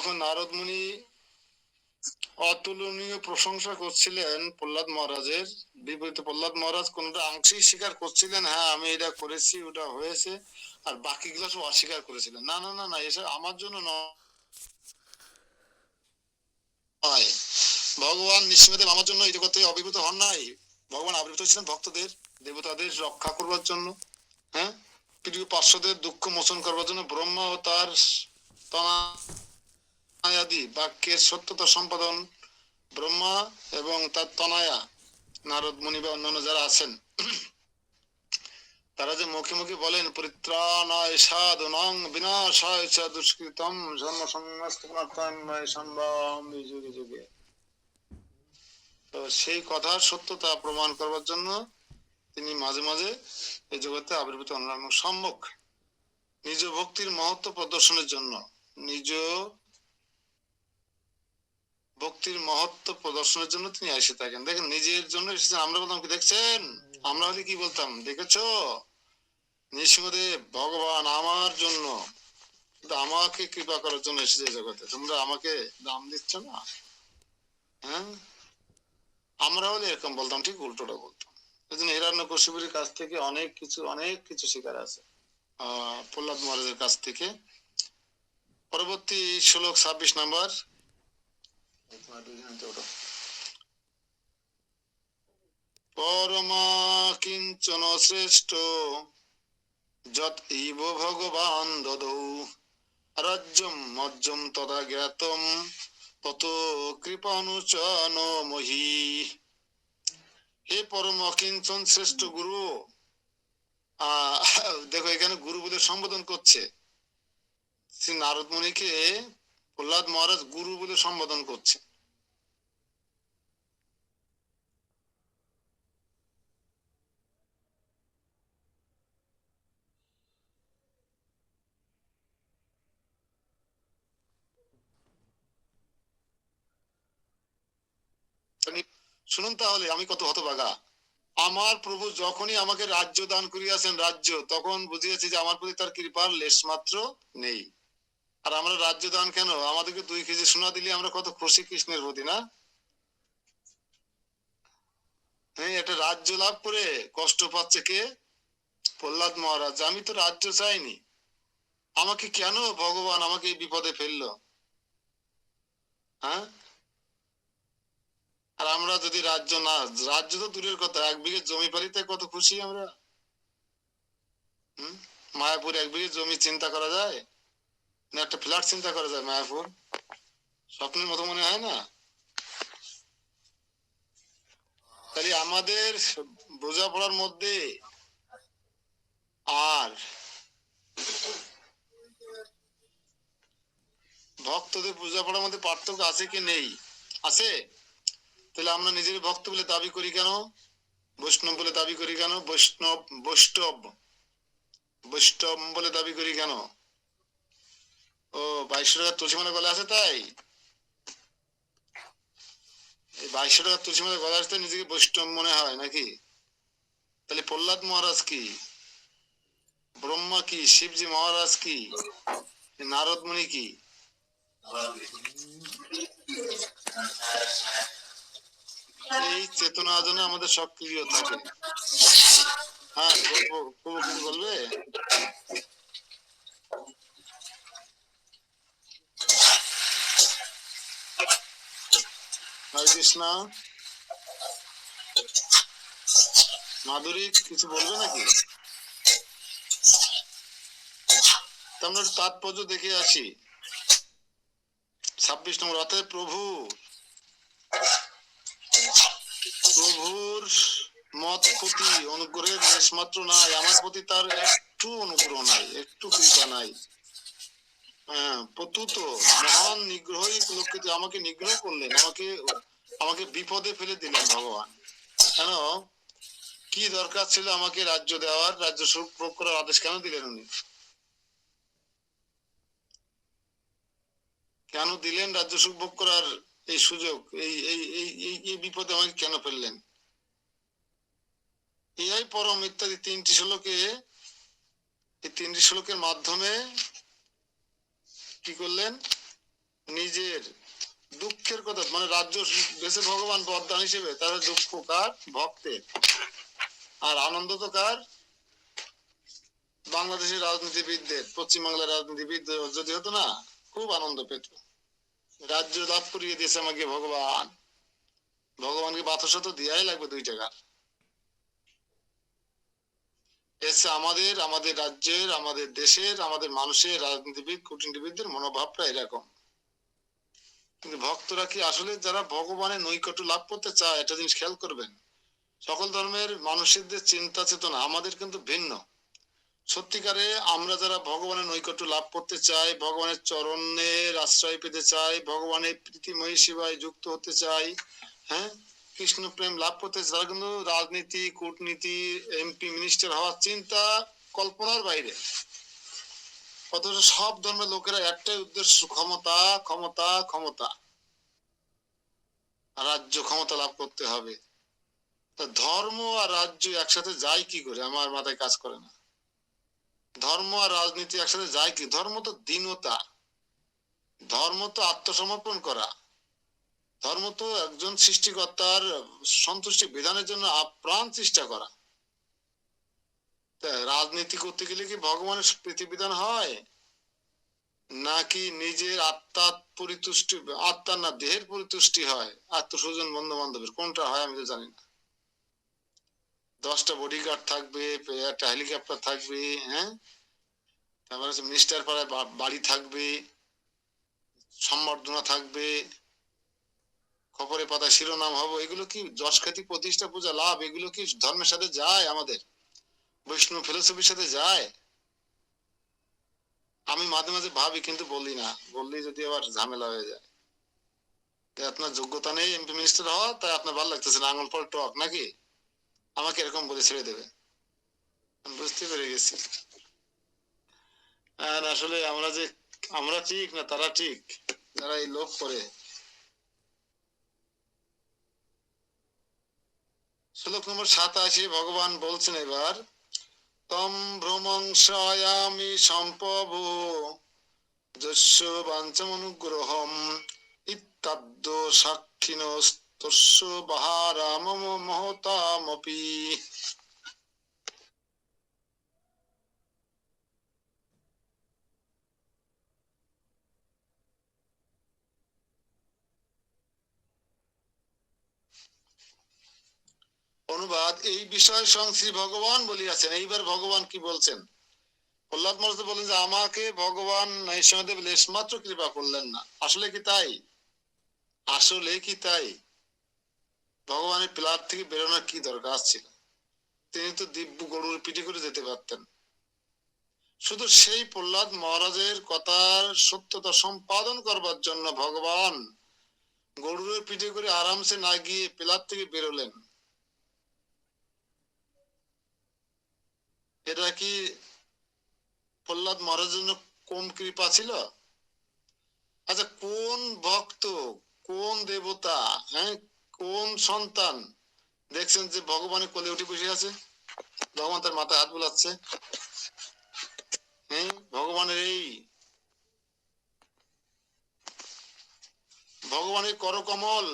যখন নারদ মুনি অতুলনীয় প্রশংসা করছিলেন প্রহ্লাদ মহারাজের, বিপরীতে প্রহ্লাদ মহারাজ কোনটা আংশিক স্বীকার করছিলেন, হ্যাঁ আমি এটা করেছি, ওটা হয়েছে, আর বাকিগুলো সব অস্বীকার করেছিলেন। না না না না, এসব আমার জন্য নয়, ভগবান নৃসিংহদেব আমার জন্য এই জগৎ থেকে আবির্ভূত হন নাই। ভগবান আবির্ভূত হয়েছিলেন ভক্তদের, দেবতাদের রক্ষা করবার জন্য, হ্যাঁ, পৃথিবী পার্শ্বদের দুঃখ মোচন করবার জন্য। ব্রহ্মা ও তার তনায়াদি বাক্যের সত্যতা সম্পাদন, ব্রহ্মা এবং তার তনয়া নারদ মুনি বা অন্যান্য যারা আছেন, তারা যে মুখে মুখে বলেন পরিত্রাণায় সাধুনাং বিনাশায় চ দুষ্কৃতম জন্ম সংস্থাপনায় সম্ভব যুগে যুগে, তো সেই কথার সত্যতা প্রমাণ করবার জন্য তিনি মাঝে মাঝে এই জগতে আবির্ভূত হন এবং সম্মুখ নিজ ভক্তির মহত্ব প্রদর্শনের জন্য, নিজ ভক্তির মহত্ব প্রদর্শনের জন্য তিনি এসে থাকেন। দেখেন, নিজের জন্য এসেছেন। আমরা বলতাম কি, দেখছেন? আমরা হলে কি বলতাম, দেখেছো নৃসিংহদেব ভগবান আমার জন্য, আমাকে কৃপা করার জন্য এসেছে জগতে, তোমরা আমাকে দাম দিচ্ছ না। হ্যাঁ, আমরা হলে এরকম বলতাম, ঠিক উল্টোটা বলতাম। এই জন্য হিরণ্যকশিপুরের কাছ থেকে অনেক কিছু শেখার আছে, প্রহ্লাদ মহারাজের কাছ থেকে। পরবর্তী শ্লোক 26 নম্বর। পরমা কিঞ্চন শ্রেষ্ঠ যত ইব ভগবান দদৌ রাজ্যম মজ্জম তদা জ্ঞাতম তত কৃপানুচন মহি। হে পরম অকিঞ্চন শ্রেষ্ঠ গুরু, দেখো এখানে গুরু বলে সম্বোধন করছে শ্রী নারদ মুনিকে। প্রহ্লাদ মহারাজ গুরু বলে সম্বোধন করছে। শুনুন তাহলে আমি কত হতভাগা। আমার প্রভু যখনই আমাকে রাজ্য দান করিয়াছেন, রাজ্য, তখন বুঝিয়েছি যে আমার প্রতি তার কৃপার লেশ মাত্র নেই। আর আমরা রাজ্য দান কেন, আমাদেরকে 2 কেজি সোনা দিলে আমরা কত খুশি কৃষ্ণের প্রতি, না? হ্যাঁ, একটা রাজ্য লাভ করে কষ্ট পাচ্ছে কে? প্রহ্লাদ মহারাজ। আমি তো রাজ্য চাইনি, আমাকে কেন ভগবান আমাকে এই বিপদে ফেললো? হ্যাঁ, আর আমরা যদি রাজ্য না, রাজ্য তো দূরের কথা, 1 বিঘে জমি পালিতে কত খুশি আমরা। হম, মায়াপুর 1 বিঘে জমি চিন্তা করা যায় না? একটা ফ্ল্যাট চিন্তা করা যায় মায়াপুর? স্বপ্নের মতো মনে হয় না? তাহলে আমাদের বোঝাপড়ার মধ্যে আর ভক্তদের বোঝাপড়ার মধ্যে পার্থক্য আছে কি নেই? আছে। তাহলে আমরা নিজের ভক্ত বলে দাবি করি কেন? বৈষ্ণব বলে দাবি করি কেন? বৈষ্ণব বলে দাবি করি কেন? ও, 2200 টাকা তুলসী মালা গলা আছে তাই? এই 2200 টাকা তুলসী মালা গলা আসতে নিজেকে বৈষ্ণব মনে হয় নাকি? তাহলে প্রহ্লাদ মহারাজ কি, ব্রহ্মা কি, শিবজি মহারাজ কি, নারদ মুনি কি? এই চেতনা যেন আমাদের সক্রিয় থাকে। হ্যাঁ, প্রভু কিছু বলবে? হরে কৃষ্ণ। মাধুরী কিছু বলবে নাকি? আমরা তাৎপর্য দেখে আসি। 26 নম্বর। অতএব প্রভুর মত প্রতি অনুগ্রহের লেশ মাত্র নাই, আমার প্রতি তার একটু অনুগ্রহ নাই, একটু কৃপা নাই। হ্যাঁ, প্রত্যুত মহান নিগ্রহী লোককে আমাকে নিগ্রহ করলেন, আমাকে বিপদে ফেলে দিলেন ভগবান। কেন? কি দরকার ছিল আমাকে রাজ্য দেওয়ার? রাজ্য সুখ ভোগ করার আদেশ কেন দিলেন উনি? কেন দিলেন রাজ্য সুখ ভোগ করার এই সুযোগ? এই বিপদে আমাকে কেন ফেললেন? এই পরম ইত্যাদি 3টি শ্লোকে, এই 3টি শ্লোকের মাধ্যমে কি করলেন? নিজের দুঃখের কথা, মানে রাজ্য দেশে ভগবান বরদান হিসেবে, তাহলে দুঃখ কার? ভক্তের। আর আনন্দ তো কার? বাংলাদেশের রাজনীতিবিদদের, পশ্চিমবাংলার রাজনীতিবিদদের যদি হতো না, খুব আনন্দ পেত। রাজ্য লাভ করিয়ে দিয়েছে আমাকে ভগবান, ভগবানকে 1200 দেওয়াই লাগবে 2 টাকা। এসে আমাদের আমাদের রাজ্যের, আমাদের দেশের, আমাদের মানুষের রাজনীতিবিদ, কূটনীতিবিদদের মনোভাবটা এরকম। কিন্তু ভক্তরা কি আসলে যারা ভগবানের নৈকট্য লাভ করতে চায়, একটা জিনিস খেয়াল করবেন, সকল ধর্মের মানুষদের চিন্তা চেতনা আমাদের কিন্তু ভিন্ন। সত্যিকারে আমরা যারা ভগবানের নৈকট্য লাভ করতে চাই, ভগবানের চরণের আশ্রয় পেতে চাই, ভগবানের প্রীতিময়ী সেবায় যুক্ত হতে চাই, হ্যাঁ, কৃষ্ণ প্রেম লাভ করতে চাই, তারা কিন্তু রাজনীতি, কূটনীতি, এমপি, মিনিস্টার হওয়ার চিন্তা কল্পনার বাইরে। অথচ সব ধর্মের লোকেরা একটাই উদ্দেশ্য, ক্ষমতা, ক্ষমতা, ক্ষমতা, রাজ্য ক্ষমতা লাভ করতে হবে। তা ধর্ম আর রাজ্য একসাথে যায় কি করে, আমার মাথায় কাজ করে না। ধর্ম আর রাজনীতি একসাথে যায় কি? ধর্ম তো দীনতা, ধর্ম তো আত্মসমর্পণ করা, ধর্ম তো একজন সৃষ্টিকর্তার সন্তুষ্টি বিধানের জন্য আপ্রাণ চেষ্টা করা। রাজনীতি করতে গেলে কি ভগবানের প্রীতিবিধান হয়, নাকি নিজের আত্মার পরিতুষ্টি, আত্মার না দেহের পরিতুষ্টি হয়, আত্মস্বজন বন্ধু বান্ধবের, কোনটা হয় আমি তো জানি না। 10টা বডিগার্ড থাকবে, একটা হেলিকপ্টার থাকবে, হ্যাঁ, তারপরে হচ্ছে মিনিস্টার পাড়ায় বাড়ি থাকবে, সম্বর্ধনা থাকবে, খবরের পাতায় শিরোনাম হবো, এগুলো কি যশ খ্যাতি প্রতিষ্ঠা পূজা লাভ, এগুলো কি ধর্মের সাথে যায়? আমাদের বৈষ্ণব ফিলোসফির সাথে যায়? আমি মাঝে মাঝে ভাবি, কিন্তু বলি না, বললেই যদি আবার ঝামেলা হয়ে যায়। আপনার যোগ্যতা নেই এমপি মিনিস্টার হওয়া, তাই আপনার ভালো লাগতেছে না, আঙুল পর টক নাকি, আমাকে এরকম বলে ছেড়ে দেবে। বুঝতে পেরে গেছি। আর আসলে আমরা ঠিক না তারা ঠিক, যারা এই লোভ করে। শ্লোক নম্বর 87 ভগবান বলছেন এবার, তম ভ্রমংসায়ামি সম্পভ যস্য বাঞ্ছামনুগ্রহম ইত্যাদ্য সাক্ষিণস্তস্য বাহারাম মহতামপি। অনুবাদ, এই বিষয় স্বয়ং শ্রী ভগবান বলিয়াছেন। এইবার ভগবান কি বলছেন? প্রহ্লাদ মহারাজ বলেন যে আমাকে ভগবান নৃসিংহদেব লেশমাত্র কৃপা করলেন না। আসলে কি তাই? আসলে কি তাই? ভগবানের প্লাট থেকে বেরোনোর কি দরকার ছিল? তিনি তো দিব্য গরুর পিঠে করে যেতে পারতেন। শুধু সেই প্রহ্লাদ মহারাজের কথার সত্যতা সম্পাদন করবার জন্য ভগবান গরুরের পিঠে করে আরামসে না গিয়ে প্লাট থেকে বেরোলেন। এটা কি প্রহ্লাদ মহারাজের জন্য কম কৃপা ছিল? আচ্ছা, কোন ভক্ত, কোন দেবতা, হ্যাঁ, কোন সন্তান দেখছেন যে ভগবানের কোলে উঠে বসে আছে, ভগবান তার মাথায় হাত বুলাচ্ছে? হ্যাঁ, ভগবানের এই ভগবানের করকমল,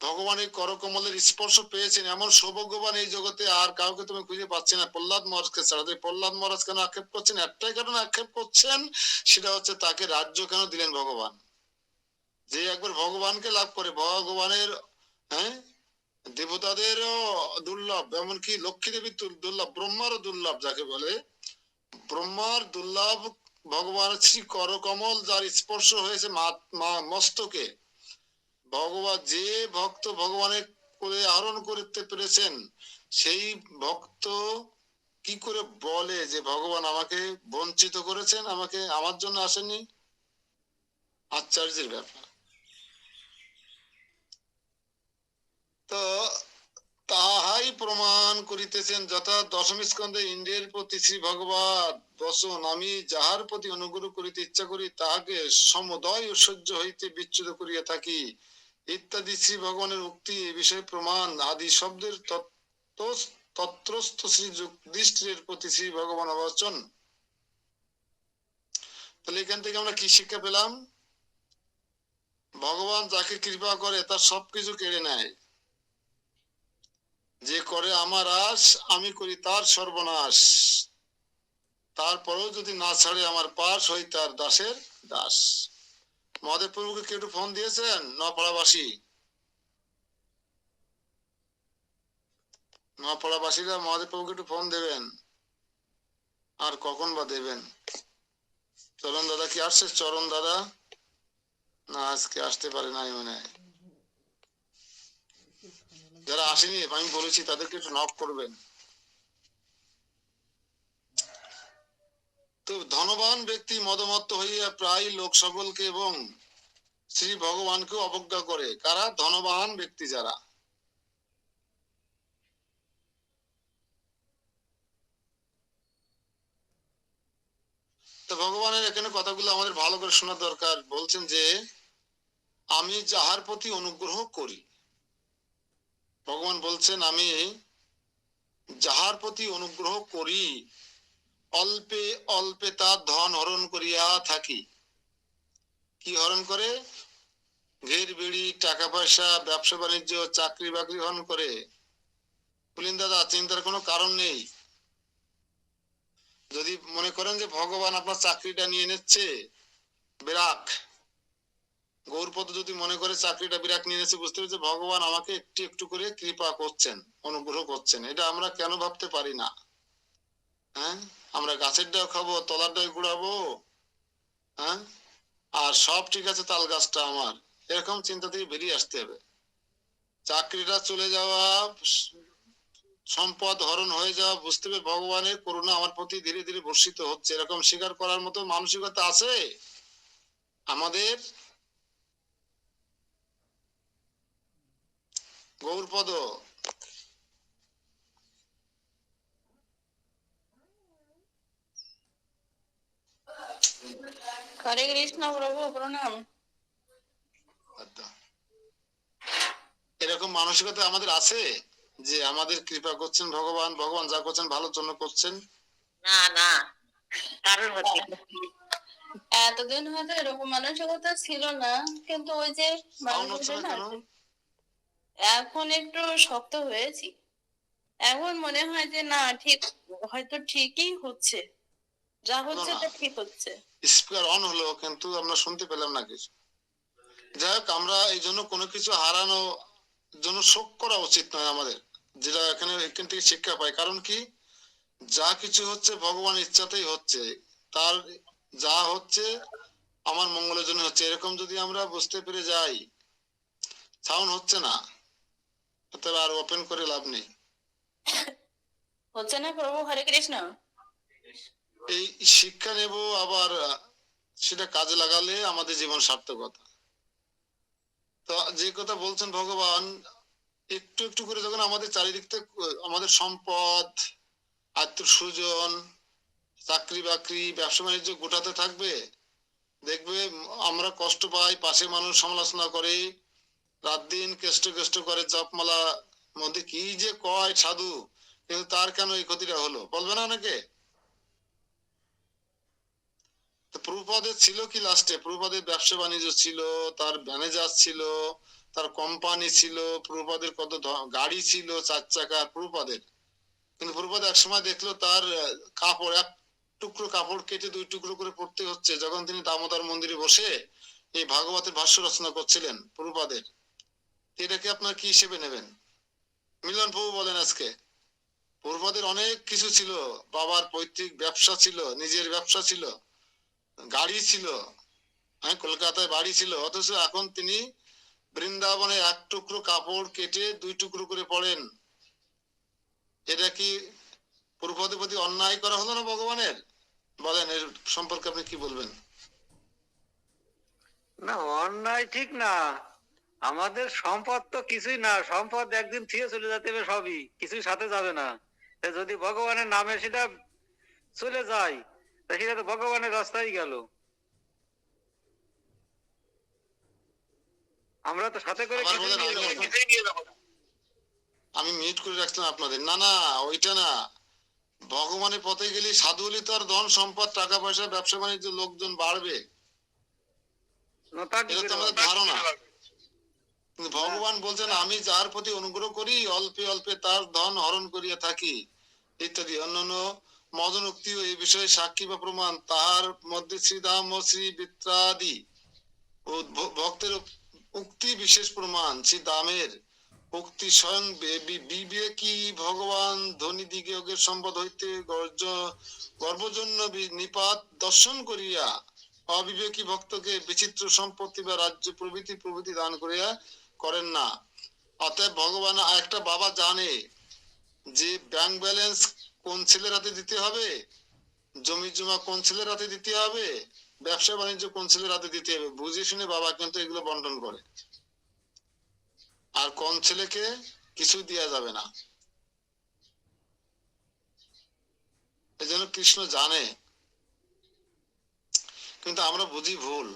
ভগবানের করকমলের স্পর্শ পেয়েছেন এমন সৌভাগ্যবান এই জগতে আর কাউকে তুমি খুঁজে পাচ্ছি না, প্রহ্লাদ মহারাজকে ছাড়া। প্রহ্লাদ মহারাজ কেন আক্ষেপ করছেন? একটাই কারণে আক্ষেপ করছেন, সেটা হচ্ছে তাকে রাজ্য কেন দিলেন ভগবান? যে একবার ভগবানকে লাভ করে, ভগবানের, হ্যাঁ, দেবতাদেরও দুর্লভ, এমনকি লক্ষ্মী দেবীর দুর্লভ, ব্রহ্মারও দুর্লভ, যাকে বলে ব্রহ্মার দুর্লভ ভগবান শ্রী করকমল যার স্পর্শ হয়েছে মস্তকে, ভগবান যে ভক্ত ভগবানের কোলে আরোহণ করতে পেরেছেন, সেই ভক্ত কি করে বলে যে ভগবান আমাকে বঞ্চিত করেছেন, আমাকে আমার জন্য আসেননি? আশ্চর্যের ব্যাপার। তো তাহাই প্রমাণ করিতেছেন, যথা দশম স্কন্ধে ইন্দ্রের প্রতি শ্রী ভগবান বসন, আমি যাহার প্রতি অনুগ্রহ করিতে ইচ্ছা করি তাহাকে সমুদয় ঐশ্বর্য হইতে বিচ্যুত করিয়া থাকি ইত্যাদি শ্রী ভগবানের উক্তি এ বিষয়ে প্রমাণ। আদি শব্দের তত্রস্থ শ্রী যুধিষ্ঠিরের প্রতি শ্রী ভগবান বচন। তাহলে এখান থেকে আমরা কি শিক্ষা পেলাম? ভগবান যাকে কৃপা করে তার সবকিছু কেড়ে নেয়। যে করে আমার আশ, আমি করি তার সর্বনাশ। তারপরেও যদি না ছাড়ে আমার পাশ, হই তার দাসের দাস। মহাদেব প্রভুকে কেউ একটু ফোন দিয়েছেন? নপাড়াবাসী, নপাড়াবাসীরা মহাদেব প্রভুকে একটু ফোন দেবেন। আর কখন বা দেবেন? চরণ দাদা কি আসছে? চরণ দাদা না, আজকে আসতে পারে নাই মনে হয়। যারা আসেনি আমি বলেছি তাদেরকে একটু নক করবেন। তো ধনবান ব্যক্তি মদমত্ত হইয়া প্রায় লোক সকলকে এবং শ্রী ভগবানকে অবজ্ঞা করে। কারা? ধনবান ব্যক্তি যারা। তো ভগবানের এখানে কথাগুলো আমাদের ভালো করে শোনা দরকার। বলছেন যে আমি যাহার প্রতি অনুগ্রহ করি, ভগবান বলছেন আমি যাহার প্রতি অনুগ্রহ করি অল্পে অল্পে তার ধন হরণ করিয়া থাকি। কি হরণ করে? ঘের বিড়ি, টাকা পয়সা, ব্যবসা বাণিজ্য, চাকরি বাকরি হরণ করে। বলেন দাদা চিন্তার কোনো কারণ নেই। যদি মনে করেন যে ভগবান আপনার চাকরিটা নিয়ে নিচ্ছে, বিরাট গৌরপদ যদি মনে করে চাকরিটা বিরাট নিয়ে নিচ্ছে, বুঝতে হবে যে ভগবান আমাকে একটু একটু করে কৃপা করছেন, অনুগ্রহ করছেন। এটা আমরা কেন ভাবতে পারি না? হ্যাঁ, আমরা গাছের ডাল খাবো, তলার ডাল গুড়াবো, হ্যাঁ, আর সব ঠিক আছে, তাল গাছটা আমার, এরকম চিন্তা থেকে বেরিয়ে আসতে হবে। চাকরিটা চলে যাওয়া, সম্পদ হরণ হয়ে যাওয়া, বুঝতে হবে ভগবানের করুণা আমার প্রতি ধীরে ধীরে বর্ষিত হচ্ছে, এরকম স্বীকার করার মতো মানসিকতা আছে আমাদের? গৌরপদ, হরে কৃষ্ণ প্রভু, প্রণাম। এরকম মানসিকতা আমাদের আছে যে আমাদের কৃপা করছেন ভগবান, ভগবান যা করছেন ভালোর জন্য করছেন? না না, কারোর হচ্ছে এতদিন হয়তো এরকম মানসিকতা ছিল না, কিন্তু ওই যে সাউন্ড হচ্ছে না কেন? এখন একটু শক্ত হয়েছি। এখন মনে হয় যে না, ঠিক, হয়তো ঠিকই হচ্ছে, যা হচ্ছে তা ঠিক হচ্ছে। স্পিকার অন হলো কিন্তু আমরা শুনতে পেলাম না কিছু। যাই হোক, আমরা এই জন্য কোনো কিছু হারানো জন্য শোক করা উচিত নয় আমাদের, যেটা এখান থেকে শিক্ষা পাই। কারণ কি, যা কিছু হচ্ছে ভগবান ইচ্ছাতেই হচ্ছে, তার যা হচ্ছে আমার মঙ্গলের জন্য হচ্ছে, এরকম যদি আমরা বুঝতে পেরে যাই। সাউন্ড হচ্ছে না, তবে আর ওপেন করে লাভ নেই। হচ্ছে না প্রভু, হরে কৃষ্ণ। এই শিক্ষা নেব, আবার সেটা কাজে লাগালে আমাদের জীবন সার্থকতা। তো যে কথা বলছেন ভগবান, একটু একটু করে যখন আমাদের চারিদিক থেকে আমাদের সম্পদ, আত্মীয় সুজন, চাকরি বাকরি, ব্যবসা বাণিজ্য গোটাতে থাকবে, দেখবে আমরা কষ্ট পাই, পাশে মানুষ সমালোচনা করে, রাত দিন কেষ্ট কেষ্ট করে, জপমালা মধ্যে কি যে কয় সাধু, কিন্তু তার কেন এই ক্ষতিটা হলো বলবে না অনেকে? তো প্রভুপাদের ছিল কি লাস্টে? প্রভুপাদের ব্যবসা বাণিজ্য ছিল, তার ম্যানেজার ছিল, তার কোম্পানি ছিল, প্রভুপাদের কত গাড়ি ছিল, 4 চাকা প্রভুপাদের। কিন্তু প্রভুপাদ এক সময় দেখলো তার কাপড়, এক টুকরো কাপড় কেটে 2 টুকরো করে পড়তে হচ্ছে, যখন তিনি দামোদর মন্দিরে বসে এই ভাগবতের ভাষ্য রচনা করছিলেন প্রভুপাদের। এটাকে আপনার কি হিসেবে নেবেন? মিলন প্রভু বলেন আজকে প্রভুপাদের অনেক কিছু ছিল, বাবার পৈতৃক ব্যবসা ছিল, নিজের ব্যবসা ছিল, গাড়ি ছিল, হ্যাঁ, কলকাতায় বাড়ি ছিল, অথচ এখন তিনি বৃন্দাবনে এক টুকরো কাপড় কেটে 2 টুকরো করে পড়েন। এটা কি প্রভুপাদের প্রতি অন্যায় করা হলো না ভগবানের? বলেন, এর সম্পর্কে আপনি কি বলবেন? না, অন্যায় ঠিক না। আমাদের সম্পদ তো কিছুই না, সম্পদ একদিন থিয়ে চলে যেতে হবে, সবই কিছুই সাথে যাবে না। যদি ভগবানের নামে সেটা চলে যায়, তা সেটা তো ভগবানের রাস্তায় গেল, আমরা তো সাথে করে কিছুই নিয়ে যাবো না। আমি মিউট করে রাখলাম আপনাদের। না না, ওইটা না, ভগবানের পথে গেলে সাধু হলে তো আর ধন সম্পদ টাকা পয়সা ব্যবসা বাণিজ্য লোকজন বাড়বে, না, তা কি এটা তো করে আমাদের হবে? ধারণা। কিন্তু ভগবান বলছেন আমি যার প্রতি অনুগ্রহ করি অল্পে অল্পে তার ধন হরণ করিয়া থাকি ইত্যাদি। অন্যান্য মদন উক্তিও এই বিষয়ে সাক্ষী বা প্রমাণ। তাহার মধ্যে শ্রীধাম ও শ্রী বিত্রাদি ও ভক্তের উক্তি বিশেষ প্রমাণ। শ্রীদামের উক্তি স্বয়ং বিবেকী ভগবান ধনী দিগের সম্পদ হইতে গর্বজন্য নিপাত দর্শন করিয়া অবিবেকী ভক্তকে বিচিত্র সম্পত্তি বা রাজ্য প্রভৃতি প্রভৃতি দান করিয়া করেন না। অতএব ভগবান একটা বাবা জানে যে ব্যাংক ব্যালেন্স কোন ছেলের হাতে দিতে হবে, জমি জমা কোন ছেলের হাতে দিতে হবে, ব্যবসা বাণিজ্য কোন ছেলের হাতে দিতে হবে, বুঝে শুনে বাবা কিন্তু এগুলো বন্টন করে। আর কোন ছেলেকে কিছু দেওয়া যাবে না, এজন্য কৃষ্ণ জানে, কিন্তু আমরা বুঝি ভুল।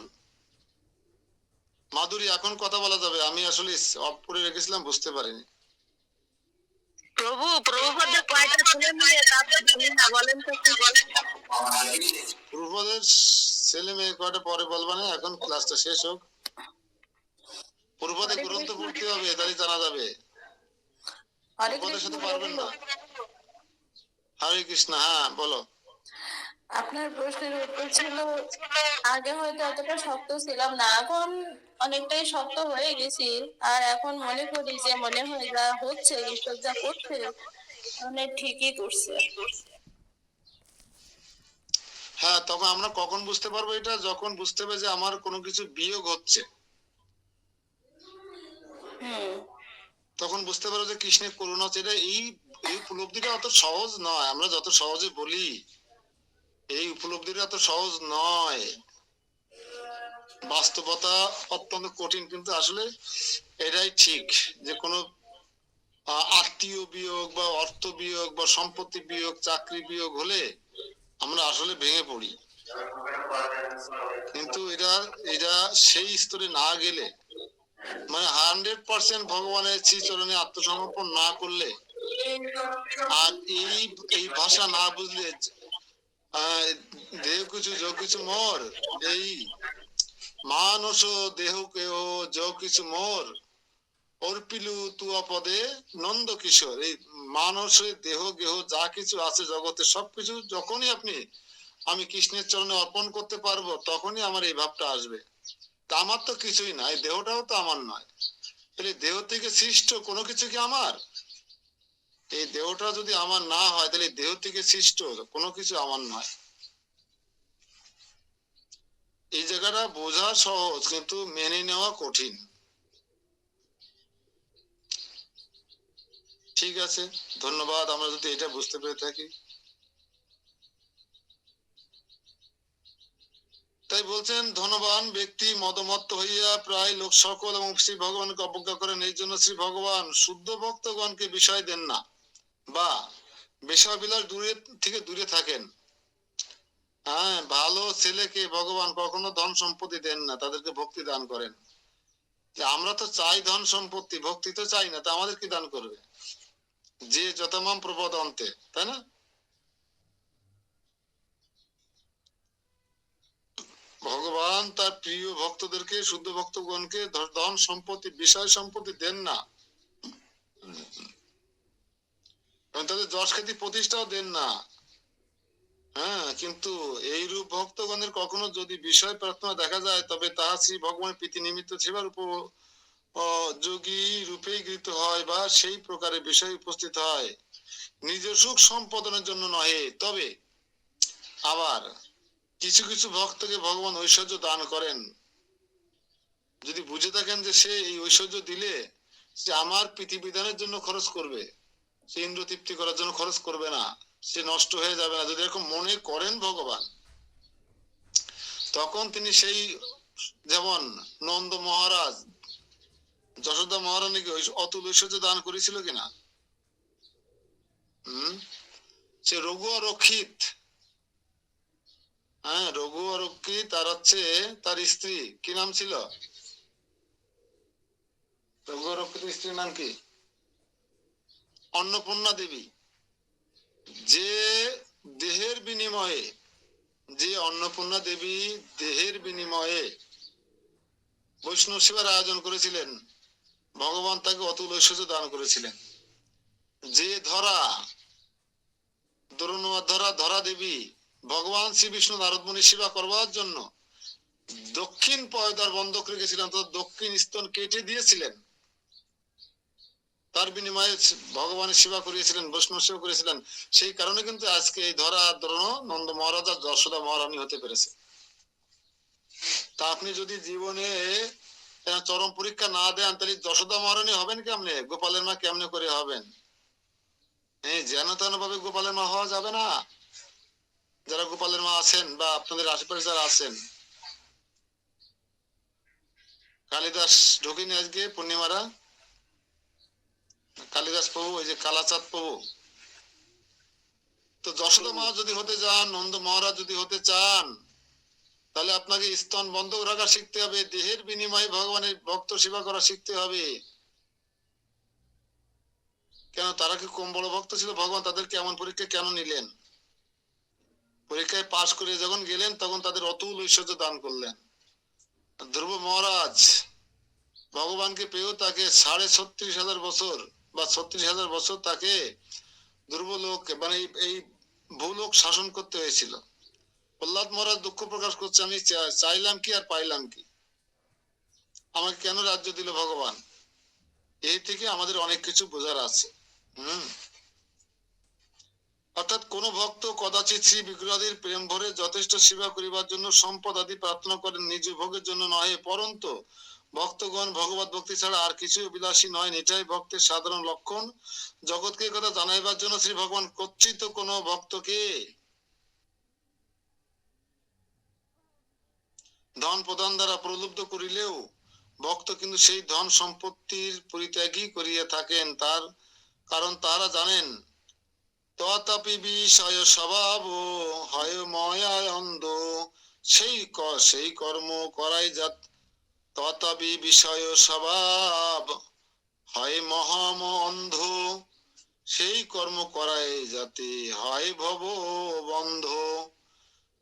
মাধুরী, এখন কথা বলা যাবে? আমি আসলে অফ করে রেখেছিলাম, বুঝতে পারিনি। প্রভুপদের কয়টা ছেলে মেয়ে তারপর শুনি না, বলেন তো কি? প্রভুপদের ছেলে মেয়ে কয়টা পরে বলবা না, এখন ক্লাসটা শেষ হোক। প্রভুপদের হরে গ্রন্থ কৃষ্ণ। পড়তে হবে, তাহলে জানা যাবে। হরে প্রভুপদের কৃষ্ণ সাথে পারবেন বলুন। না। হরে কৃষ্ণ, হ্যাঁ বলো। আপনার প্রশ্নের উত্তর ছিল, আগে হয়তো এতটা শক্ত ছিলাম না, এখন অনেকটাই শক্ত হয়ে গেছি। আর এখন মনে করি যে মনে হয় যা হচ্ছে, ঈশ্বর যা করছে মানে ঠিকই করছে। হ্যাঁ, তখন আমরা কখন বুঝতে পারবো এটা? যখন বুঝতে হবে যে আমার কোনো কিছু বিয়োগ হচ্ছে, হুম। তখন বুঝতে পারবো যে কৃষ্ণের করুণা হচ্ছে। এটা এই এই উপলব্ধিটা অত সহজ নয়, আমরা যত সহজে বলি এই উপলব্ধিটা অত সহজ নয়। বাস্তবতা অত্যন্ত কঠিন, কিন্তু আসলে এটাই ঠিক যে কোনো আত্মীয় বিয়োগ বা অর্থ বিয়োগ বা সম্পত্তি বিয়োগ, চাকরি বিয়োগ হলে আমরা আসলে ভেঙে পড়ি। কিন্তু এটা এটা সেই স্তরে না গেলে, মানে 100% ভগবানের শ্রীচরণে আত্মসমর্পণ না করলে, আর এই এই ভাষা না বুঝলে, দেহ কিছু যো কিছু মোর, এই মানুষ দেহ কেহ যো কিছু মোর অর্পিলু তুয়া পদে নন্দ কিশোর। এই মানুষের দেহ গেহ যা কিছু আছে জগতে সবকিছু যখনই আপনি আমি কৃষ্ণের চরণে অর্পণ করতে পারবো, তখনই আমার এই ভাবটা আসবে। তা আমার তো কিছুই না, এই দেহটাও তো আমার নয়। তাহলে দেহ থেকে সৃষ্ট কোনো কিছু কি আমার? এই দেহটা যদি আমার না হয়, তাহলে দেহ থেকে সৃষ্ট কোনো কিছু আমার নয়। এই জায়গাটা বোঝা সহজ, কিন্তু মেনে নেওয়া কঠিন। ঠিক আছে, ধন্যবাদ। আমরা যদি এটা বুঝতে পেরে থাকি, তাই বলছেন ধনবান ব্যক্তি মদমত্ত হইয়া প্রায় লোক সকল এবং শ্রী ভগবানকে অবজ্ঞা করেন। এই জন্য শ্রী ভগবান শুদ্ধ ভক্তগণকে বিষয় দেন না বা বিষয় বিলাস থেকে দূরে থাকেন। হ্যাঁ, ভালো ছেলেকে ভগবান কখনো ধন সম্পত্তি দেন না, তাদেরকে ভক্তি দান করেন। যে আমরা তো চাই ধন সম্পত্তি, ভক্তি তো চাই না, তা আমাদের কি দান করবে? যে যতমাম প্রপদ অন্তে, তাই না? ভগবান তার প্রিয় ভক্তদেরকে, শুদ্ধ ভক্তগণকে ধন সম্পত্তি, বিষয় সম্পত্তি দেন না, এবং তাদের যশ খ্যাতি প্রতিষ্ঠাও দেন না। হ্যাঁ, কিন্তু এই রূপ ভক্তগণের কখনো যদি বিষয় প্রার্থনা দেখা যায়, তবে তাহা শ্রী ভগবানের প্রীতি নিমিত্ত সেবার যোগী রূপেই গৃহীত হয় বা সেই প্রকারে বিষয় উপস্থিত হয়, নিজ সুখ সম্পাদনের জন্য নহে। তবে আবার কিছু কিছু ভক্তকে ভগবান ঐশ্বর্য দান করেন, যদি বুঝে থাকেন যে সে এই ঐশ্বর্য দিলে সে আমার প্রীতিবিধানের জন্য খরচ করবে, সে ইন্দ্র তৃপ্তি করার জন্য খরচ করবে না, সে নষ্ট হয়ে যাবে না, যদি এরকম মনে করেন ভগবান, তখন তিনি সেই, যেমন নন্দ মহারাজ যশোদা মহারানীকে অতুল ঐশ্বর্য দান করেছিল কিনা? সে রঘু অরক্ষিত, হ্যাঁ রঘু অরক্ষিত, তার হচ্ছে তার স্ত্রী কি নাম ছিল? রঘু অরক্ষিত স্ত্রীর নাম কি? অন্নপূর্ণা দেবী। যে দেহের বিনিময়ে, যে অন্নপূর্ণা দেবী দেহের বিনিময়ে বৈষ্ণব সেবার আয়োজন করেছিলেন, ভগবান তাকে অতুল ঐশ্বর্য দান করেছিলেন। যে ধরা, ধরা ধরা দেবী ভগবান শ্রী বিষ্ণু নারদ মুনি সেবা করবার জন্য দক্ষিণ পয়দার বন্ধক রেখেছিলেন, তো দক্ষিণ স্তন কেটে দিয়েছিলেন, তার বিনিময়ে ভগবানের সেবা করিয়েছিলেন, বৈষ্ণব সেবা করেছিলেন। সেই কারণে কিন্তু আজকে এই ধরা দ্রোণ নন্দ মহারাজ আর যশোদা মহারানী হতে পেরেছে। তা আপনি যদি জীবনে চরম পরীক্ষা না দেন, তাহলে যশোদা মহারানী হবেন কেমনে, গোপালের মা কেমনে করে হবেন? এই যেন তেন ভাবে গোপালের মা হওয়া যাবে না। যারা গোপালের মা আছেন বা আপনাদের আশেপাশে যারা আছেন, কালিদাস ঢোকেনি আজকে পূর্ণিমারা, কালিদাস প্রভু, ওই যে কালাচাঁদ প্রভু, তো যশোদা মা যদি হতে চান, নন্দ মহারাজ যদি হতে চান, তাহলে আপনাকে স্তন বন্ধ রাখা শিখতে হবে, দেহের বিনিময়ে ভগবানের ভক্ত সেবা করা শিখতে হবে। কেন, তারা কি কম বড় ভক্ত ছিল? ভগবান তাদেরকে এমন পরীক্ষা কেন নিলেন? পরীক্ষায় পাশ করে যখন গেলেন, তখন তাদের অতুল ঐশ্বর্য দান করলেন। ধ্রুব মহারাজ ভগবানকে পেয়েও তাকে 36,500 বছর বা 36,000 বছর তাকে ধ্রুবলোক মানে এই ভূলোক শাসন করতে হয়েছিল। প্রহ্লাদ মহারাজ দুঃখ প্রকাশ করছে, আমি চাইলাম কি আর পাইলাম কি, আমাকে কেন রাজ্য দিল ভগবান? এই থেকে আমাদের অনেক কিছু বোঝার আছে। অর্থাৎ কোন ভক্ত কদাচিৎ শ্রী বিগ্রহাদির প্রেম ভরে যথেষ্ট সেবা করিবার জন্য সম্পদ আদি প্রার্থনা করেন, নিজ ভোগের জন্য নহে, পরন্তু ভক্তগণ ভগবত ভক্তি ছাড়া আর কিছু বিলাসী নয়, এটাই ভক্তের সাধারণ লক্ষণ। জগৎকে কথা জানাইবার জন্য শ্রী ভগবান কর্তৃত কোন ভক্তকে ধন প্রদান দ্বারা প্রলুব্ধ করিলেও ভক্ত কিন্তু সেই ধন সম্পত্তির পরিত্যাগই করিয়া থাকেন, তার কারণ তারা জানেন তথাপি বিষয় স্বভাব হয় ময়ায় অন্ধ, সেই কর্ম করাই যাত, তথাপি বিষয় স্বভাব হয় মহাম অন্ধ, সেই কর্ম করাই যাতে হয় ভব বন্ধ।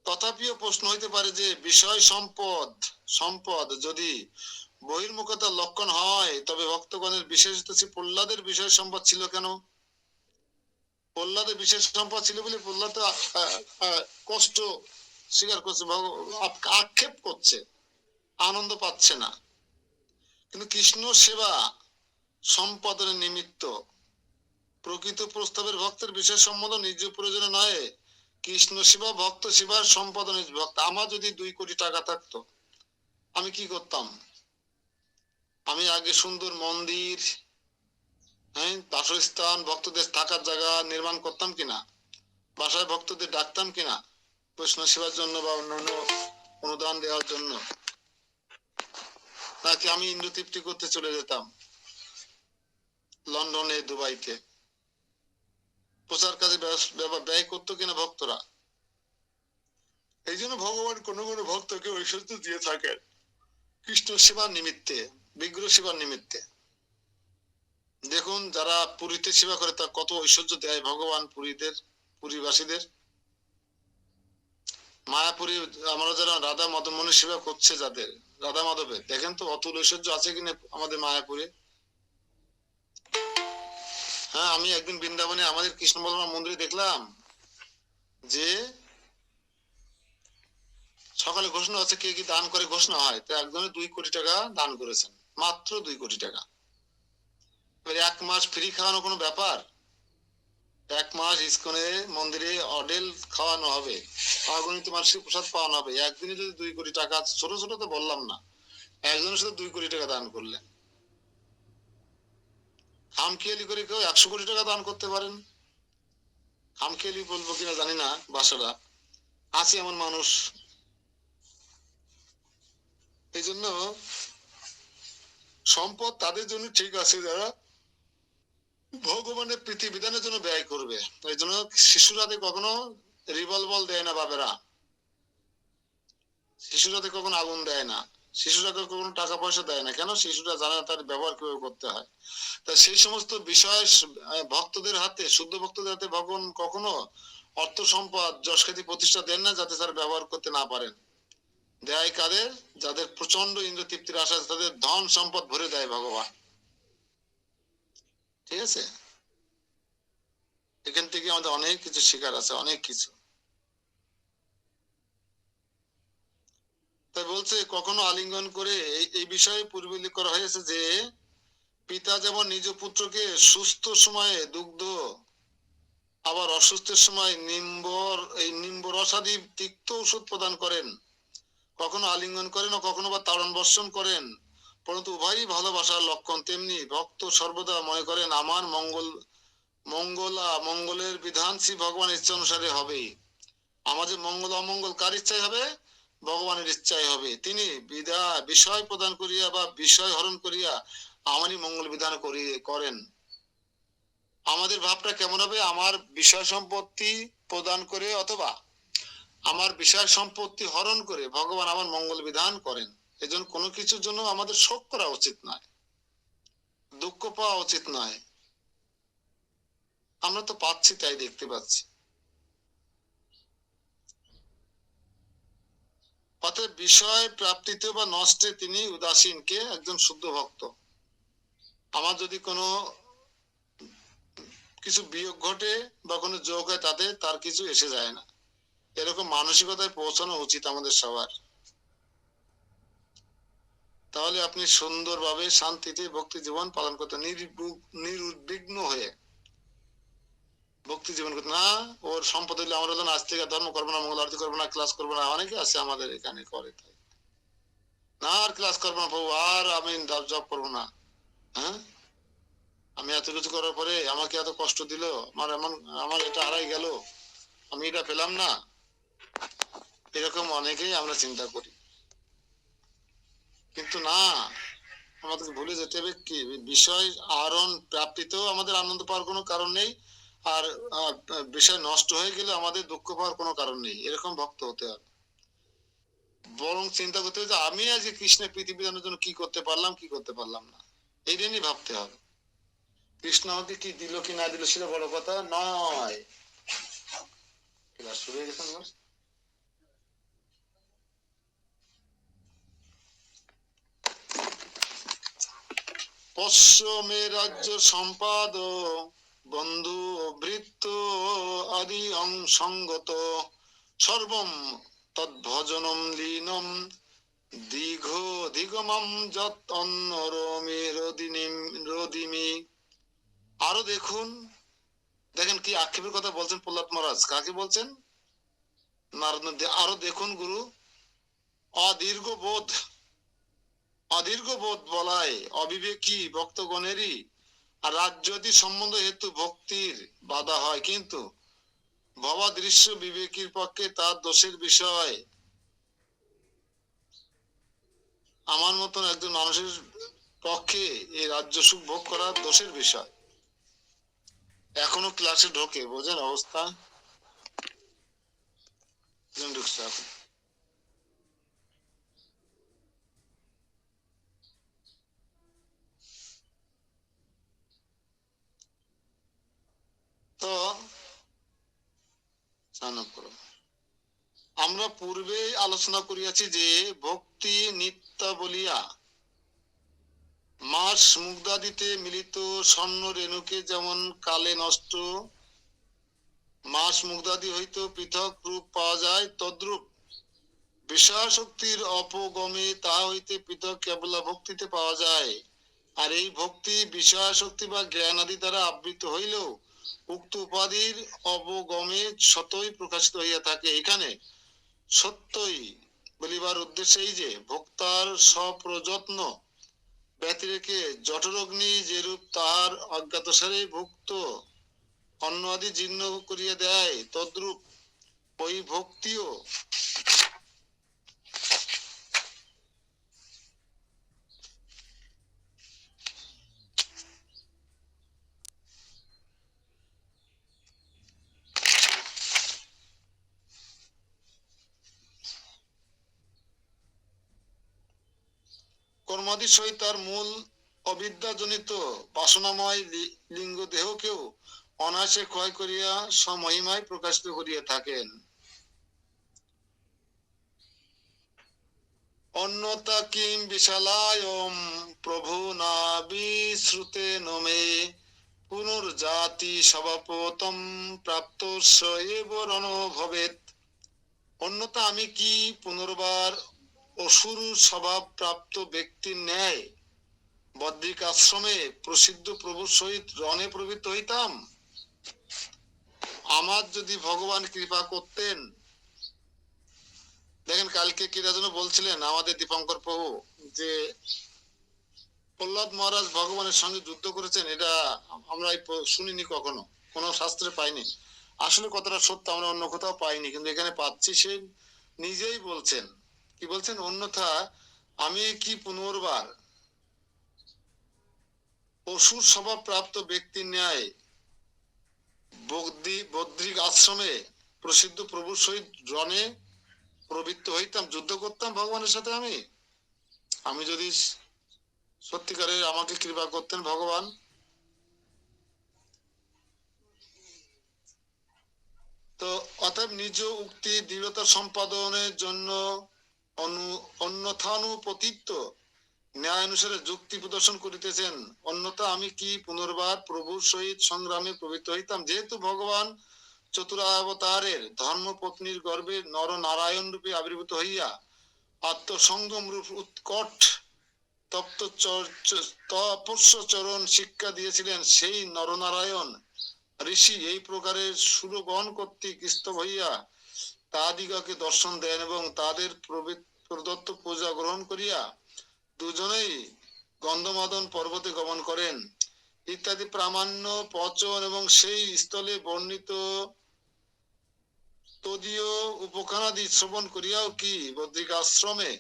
তথাপিও প্রশ্ন হইতে পারে যে বিষয় সম্পদ যদি বহির্মুখতার লক্ষণ হয়, তবে ভক্তগণের বিশেষত শ্রী প্রহ্লাদের বিষয় সম্পদ ছিল কেন? প্রহ্লাদের বিশেষ সম্পদ ছিল বলে প্রহ্লাদ কষ্ট স্বীকার করছে, আক্ষেপ করছে, আনন্দ পাচ্ছে না। কিন্তু কৃষ্ণ সেবা সম্পাদনের নিমিত্ত প্রকৃত প্রস্তাবের ভক্তের বিশেষ সম্বন্ধ নিজ প্রয়োজনে নয়, কৃষ্ণ সেবা ভক্ত সেবার সম্পাদনের ভক্ত। আমার যদি 2 কোটি টাকা থাকতো, আমি কি করতাম? আমি আগে সুন্দর মন্দির, হ্যাঁ, বাসস্থান, ভক্তদের থাকার জায়গা নির্মাণ করতাম কিনা, বাসায় ভক্তদের ডাকতাম কিনা বৈষ্ণব সেবার জন্য বা অন্যান্য অনুদান দেওয়ার জন্য, নাকি আমি ইন্দ্র তৃপ্তি করতে চলে যেতাম লন্ডনে, দুবাইতে? প্রচার কাজে ব্যয় করতো কিনা ভক্তরা? এই জন্য ভগবান কোন কোন ভক্তকে ঐশ্বর্য দিয়ে থাকেন কৃষ্ণ সেবার নিমিত্তে, বিগ্রহ সেবার নিমিত্তে। দেখুন, যারা পুরীতে সেবা করে তার কত ঐশ্বর্য দেয় ভগবান পুরীবাসীদের। মায়াপুরী আমরা যারা রাধা মদন মনে সেবা করছে, যাদের রাধা মাধবের, দেখেন তো অতুল ঐশ্বর্য আছে কিনা আমাদের মায়াপুরে। হ্যাঁ, আমি একদিন বৃন্দাবনে আমাদের কৃষ্ণ বলরাম মন্দিরে দেখলাম যে সকালে ঘোষণা আছে কে কি দান করে ঘোষণা হয়, তো একজনে 2 কোটি টাকা দান করেছেন, মাত্র 2 কোটি টাকা। এবার 1 মাস ফ্রি খাওয়ানো কোনো ব্যাপার? 1 মাস ইস্কনে মন্দিরে অডেল খাওয়ানো হবে, অগণিত মানুষের প্রসাদ পাওয়ানো হবে, একদিনে যদি 2 কোটি টাকা, ছোট ছোট তো বললাম না, একজনের সাথে 2 কোটি টাকা দান করলেন। খামখেয়ালি করে কেউ 100 কোটি টাকা দান করতে পারেন? খামখেয়ালি বলবো কিনা জানি না, বাসাটা আছে এমন মানুষ। এই জন্য সম্পদ তাদের জন্য ঠিক আছে যারা ভগবানের প্রীতি বিধানের জন্য ব্যয় করবে। এই জন্য শিশুরাতে কখনো রিভলভার দেয় না বাবেরা, শিশুরাতে কখনো আগুন দেয় না, শিশুটাকে কোনো টাকা পয়সা দেয় না, কেন? শিশুটা জানে না তার ব্যবহার কিভাবে করতে হয়। তা সেই সমস্ত বিষয় ভক্তদের হাতে, শুদ্ধ ভক্তদের হাতে ভগবান কখনো অর্থ সম্পদ, যশ খ্যাতি, প্রতিষ্ঠা দেন না যাতে তারা ব্যবহার করতে না পারেন। দেয় কাদের? যাদের প্রচন্ড ইন্দ্র তৃপ্তির আশা আছে, তাদের ধন সম্পদ ভরে দেয় ভগবান। ঠিক আছে? এখান থেকে আমাদের অনেক কিছু শেখার আছে, অনেক কিছু। তাই বলছে কখনো আলিঙ্গন করে, এই বিষয়ে পূর্বে উল্লেখ করা হয়েছে যে পিতা যেমন নিজ পুত্রকে সুস্থ সময়ে দুগ্ধ, আবার অসুস্থের সময় নিম্ব রসাদি তিক্ত ওষুধ প্রদান করেন, কখনো আলিঙ্গন করেন ও কখনো বা তাড়ন বর্ষণ করেন, পরন্তু উভয়ই ভালোবাসার লক্ষণ। তেমনি ভক্ত সর্বদা মনে করেন আমার মঙ্গলের বিধান শ্রী ভগবানের ইচ্ছা অনুসারে হবে। আমাদের মঙ্গল অমঙ্গল কার ইচ্ছায় হবে? ভগবানের ইচ্ছায় হবে। তিনি বিষয় প্রদান করিয়া বা বিষয় হরণ করিয়া আমারই মঙ্গল বিধান করেন। আমাদের ভাবটা কেমন হবে? আমার বিষয় সম্পত্তি প্রদান করে অথবা আমার বিষয় সম্পত্তি হরণ করে ভগবান আমার মঙ্গল বিধান করেন। এজন্য কোনো কিছুর জন্য আমাদের শোক করা উচিত নয়, দুঃখ পাওয়া উচিত নয়। আমরা তো পাচ্ছি, তাই দেখতে পাচ্ছি। অতএব বিষয় প্রাপ্তিতে বা নষ্টে তিনি উদাসীন। কে? একজন শুদ্ধ ভক্ত। আমার যদি কোনো কিছু বিয়োগ ঘটে বা কোনো যোগ হয়, তাতে তার কিছু এসে যায় না, এরকম মানসিকতায় পৌঁছানো উচিত আমাদের সবার। তাহলে আপনি সুন্দরভাবে শান্তিতে ভক্তি জীবন পালন করতে, নিরুদ্বিগ্ন হয়ে ভক্তি জীবন করতে। না ওর সম্পদ হইলে আমরা আজ থেকে ধর্ম করবো না, মঙ্গল আরতি করবো না, ক্লাস করবো না। অনেকে আছে আমাদের এখানে করে, তাই না, আর ক্লাস করবো না প্রভু, আর আমি জব করবো না। হ্যাঁ, আমি এত কিছু করার পরে আমাকে এত কষ্ট দিল, আমার এটা হারাই গেল, আমি এটা পেলাম না। এরকম অনেকেই আমরা চিন্তা করি, কিন্তু না, আমাদেরকে ভুলে যেতে হবে কি বিষয় আহরণ প্রাপ্তিতেও আমাদের আনন্দ পাওয়ার কোনো কারণ নেই, আর বিষয় নষ্ট হয়ে গেলে আমাদের দুঃখ পাওয়ার কোনো কারণ নেই। এরকম ভক্ত হতে হবে। বরং চিন্তা করতে হবে যে আমি আজ কৃষ্ণের প্রীতি বিধানের জন্য কি করতে পারলাম, কি করতে পারলাম না, এই নিয়ে ভাবতে হবে। কৃষ্ণ আমাকে কি দিল কি না দিল সেটা বড় কথা নয়। শুরু হয়ে গেছে আমার। পশ্য মে রাজ্য সম্পাদ বন্ধু বৃত্ত আদি অংসঙ্গত সর্বম তদ্ভজনম লীনম দীঘ দিগমম যত অন্য রদিমি। আরো দেখুন, দেখেন কি আক্ষেপের কথা বলছেন প্রহ্লাদ মহারাজ। কাকে বলছেন? নারদ। আরো দেখুন গুরু, অদীর্ঘ বোধ বলায় অবিবেকী ভক্তগণেরই আর রাজ্যদি সম্বন্ধ হেতু ভক্তির বাধা হয়, কিন্তু ভবাদৃশ্য বিবেকীর পক্ষে তার দোষের বিষয়। আমার মতন একজন মানুষের পক্ষে এই রাজ্য সুখ ভোগ করা দোষের বিষয়। এখনো ক্লাসে ঢোকে, বোঝেন অবস্থা। ঢুকছে এখন। তো আমরা পূর্বে আলোচনা করিয়াছি যে ভক্তি নিত্য বলিয়া মাস মুগ্ধাদিতে মিলিত স্বর্ণ রেণুকে যেমন কালে নষ্ট মাস মুগ্ধাদি হইতে পৃথক রূপ পাওয়া যায়, তদ্রূপ বিষয় শক্তির অপগমে তাহা হইতে পৃথক কেবলা ভক্তিতে পাওয়া যায়। আর এই ভক্তি বিষয় শক্তি বা জ্ঞান আদি দ্বারা আবৃত হইলেও উক্ত উপাধির অবগমে সতই প্রকাশিত হইয়া থাকে। এখানে সত্যই বলিবার উদ্দেশ্য এই যে ভোক্তার সপ্রযত্ন ব্যতিরেকে জঠরগ্নি যেরূপ তাহার অজ্ঞাতসারে ভুক্ত অন্ন আদি জীর্ণ করিয়া দেয়, তদ্রূপ ওই ভক্তিও কর্মাদি সহিত তার মূল অবিদ্যাজনিত বাসনাময় লিঙ্গ দেহকেও অনায়াসে ক্ষয় করিয়া সমহিমায় প্রকাশিত করিয়া থাকেন। অন্যতা কিম বিশালায়ম প্রভু না বিশ্রুতে নমে পুনর্জাতি স্বভাবতম প্রাপ্ত এব রণভবেত। অন্যতা আমি কি পুনর্বার অসুর স্বভাব প্রাপ্ত ব্যক্তির ন্যায় বদ্রিক আশ্রমে প্রসিদ্ধ প্রভুর সহিত রণে প্রবৃত্ত হইতাম? আমার যদি ভগবান কৃপা করতেন, দেখেন কালকে কিরা যেন বলছিলেন আমাদের দীপঙ্কর প্রভু যে প্রহ্লাদ মহারাজ ভগবানের সঙ্গে যুদ্ধ করেছেন, এটা আমরা শুনিনি কখনো, কোনো শাস্ত্রে পাইনি। আসলে কতটা সত্য আমরা অন্য কোথাও পাইনি, কিন্তু এখানে পাচ্ছি। সে নিজেই বলছেন, কি বলছেন, অন্যথা আমি কি পুনর্বার অসুর স্বভাব প্রাপ্ত ব্যক্তির ন্যায় বদ্রিক আশ্রমে প্রসিদ্ধ প্রভুর সহিত রণে প্রবৃত্ত হইতাম, যুদ্ধ করতাম ভগবানের সাথে। আমি যদি সত্যিকারের আমাকে কৃপা করতেন ভগবান, তো অতএব নিজ উক্তি দৃঢ়তা সম্পাদনের জন্য অন্যথানুপতিত্ব ন্যায় অনুসারে যুক্তি প্রদর্শন করিতেছেন। অন্যথা আমি কি পুনর্বার প্রভুর সহিত সংগ্রামে প্রবৃত্ত হইতাম? যেহেতু ভগবান চতুরাবতারের ধর্মপত্নীর গর্ভে নর নারায়ণ রূপে আবির্ভূত হইয়া আত্মসংগম রূপ উৎকট তপস্য চরণ শিক্ষা দিয়েছিলেন, সেই নরনারায়ণ ঋষি এই প্রকারের সুরগণ কর্তৃক স্তব হইয়া তাদিগকে দর্শন দেন এবং তাদের প্রদত্ত পূজা গ্রহণ করিয়া দুজনেই গন্ধমাদন পর্বতে গমন করেন ইত্যাদি প্রামাণ্য পচন এবং সেই স্থলে বর্ণিত তদীয় উপখানাদি শ্রবণ করিয়াও কি বদ্রিক আশ্রমে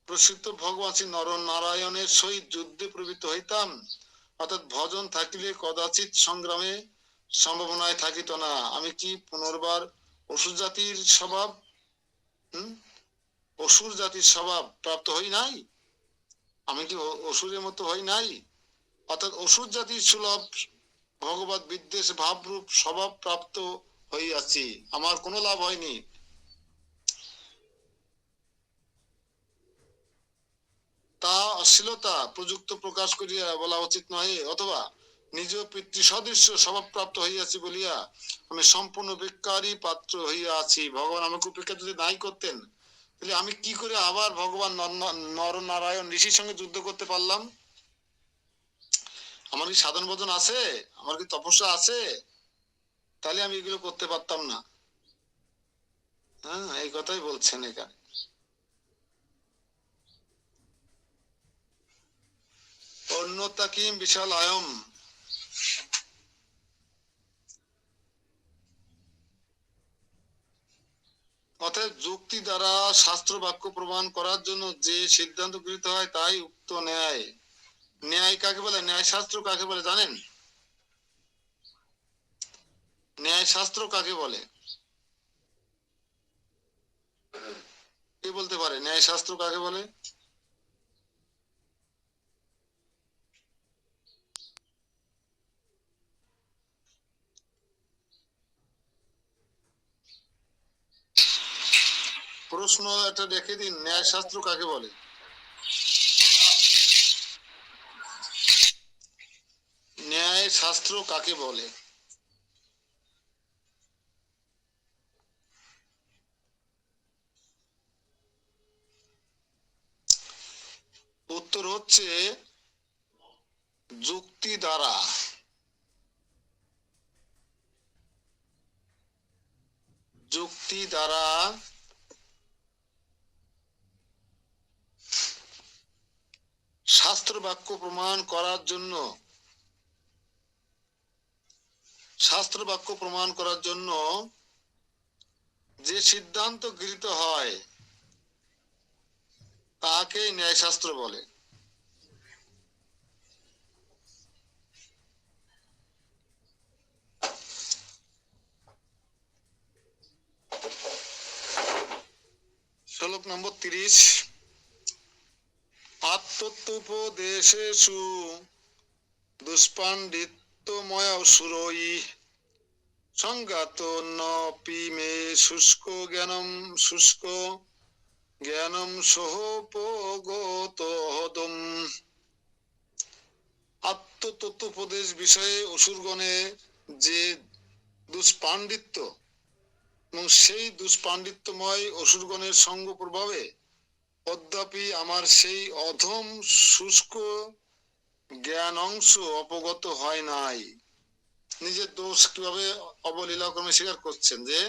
প্রসিদ্ধ ভগবান শ্রী নরনারায়ণের সহিত যুদ্ধে প্রবৃত্ত হইতাম? অর্থাৎ ভজন থাকিলে কদাচিৎ সংগ্রামে সম্ভাবনায় থাকিত না। আমি কি পুনর্বার অসুর জাতির স্বভাব অসুর জাতির স্বভাব প্রাপ্ত হই নাই? আমি কি অসুরের মতো হই নাই? অর্থাৎ অসুর জাতির সুলভ ভগবত বিদ্বেষ ভাবরূপ স্বভাব প্রাপ্ত হইয়াছি, আমার কোনো লাভ হয়নি। তা অশ্লীলতা প্রযুক্ত প্রকাশ করিয়া বলা উচিত নহে, অথবা নিজ পিতৃ সদৃশ্য স্বভাব প্রাপ্ত হইয়াছি বলিয়া আমি সম্পূর্ণ বেকারী পাত্র হইয়া আছি। ভগবান আমাকে উপেক্ষা যদি নাই করতেন, তাহলে আমি কি করে আবার ভগবান নরনারায়ণ ঋষির সঙ্গে যুদ্ধ করতে পারলাম? আমার কি সাধন ভজন আছে? আমার কি তপস্যা আছে? তাহলে আমি এগুলো করতে পারতাম না। হ্যাঁ, এই কথাই বলছেন এখানে। অন্যতা কি বিশাল আয়ম, অতএব যুক্তি দ্বারা শাস্ত্র বাক্য প্রমাণ করার জন্য যে সিদ্ধান্ত গৃহীত হয় তাই উক্ত ন্যায়। ন্যায় কাকে বলে? ন্যায় শাস্ত্র কাকে বলে জানেন? ন্যায় শাস্ত্র কাকে বলে? কে বলতে পারে ন্যায় শাস্ত্র কাকে বলে? প্রশ্ন একটা রেখে দিন, ন্যায় শাস্ত্র কাকে বলে? ন্যায় শাস্ত্র কাকে বলে? উত্তর হচ্ছে যুক্তি দ্বারা। যুক্তি দ্বারা শাস্ত্র বাক্য প্রমাণ করার জন্য, শাস্ত্র বাক্য প্রমাণ করার জন্য যে সিদ্ধান্ত গৃহীত হয় তাকে ন্যায়শাস্ত্র বলে। শ্লোক নম্বর 30। আত্মোপদেশেষু দুষ্পাণ্ডিত্যময় সুরৈ সংজ্ঞাত নপি মে শুষ্ক জ্ঞানম সহোপগতহদম। আত্মতত্ত্বোপদেশ বিষয়ে অসুরগণে যে দুষ্পাণ্ডিত্য এবং সেই দুষ্পাণ্ডিত্যময় অসুরগণের সঙ্গ প্রভাবে অদ্যাপি আমার সেই অধম শুষ্ক জ্ঞান অংশ অবগত হয় নাই। নিজের দোষ কিভাবে অবলীলাক্রমে স্বীকার করছেন যে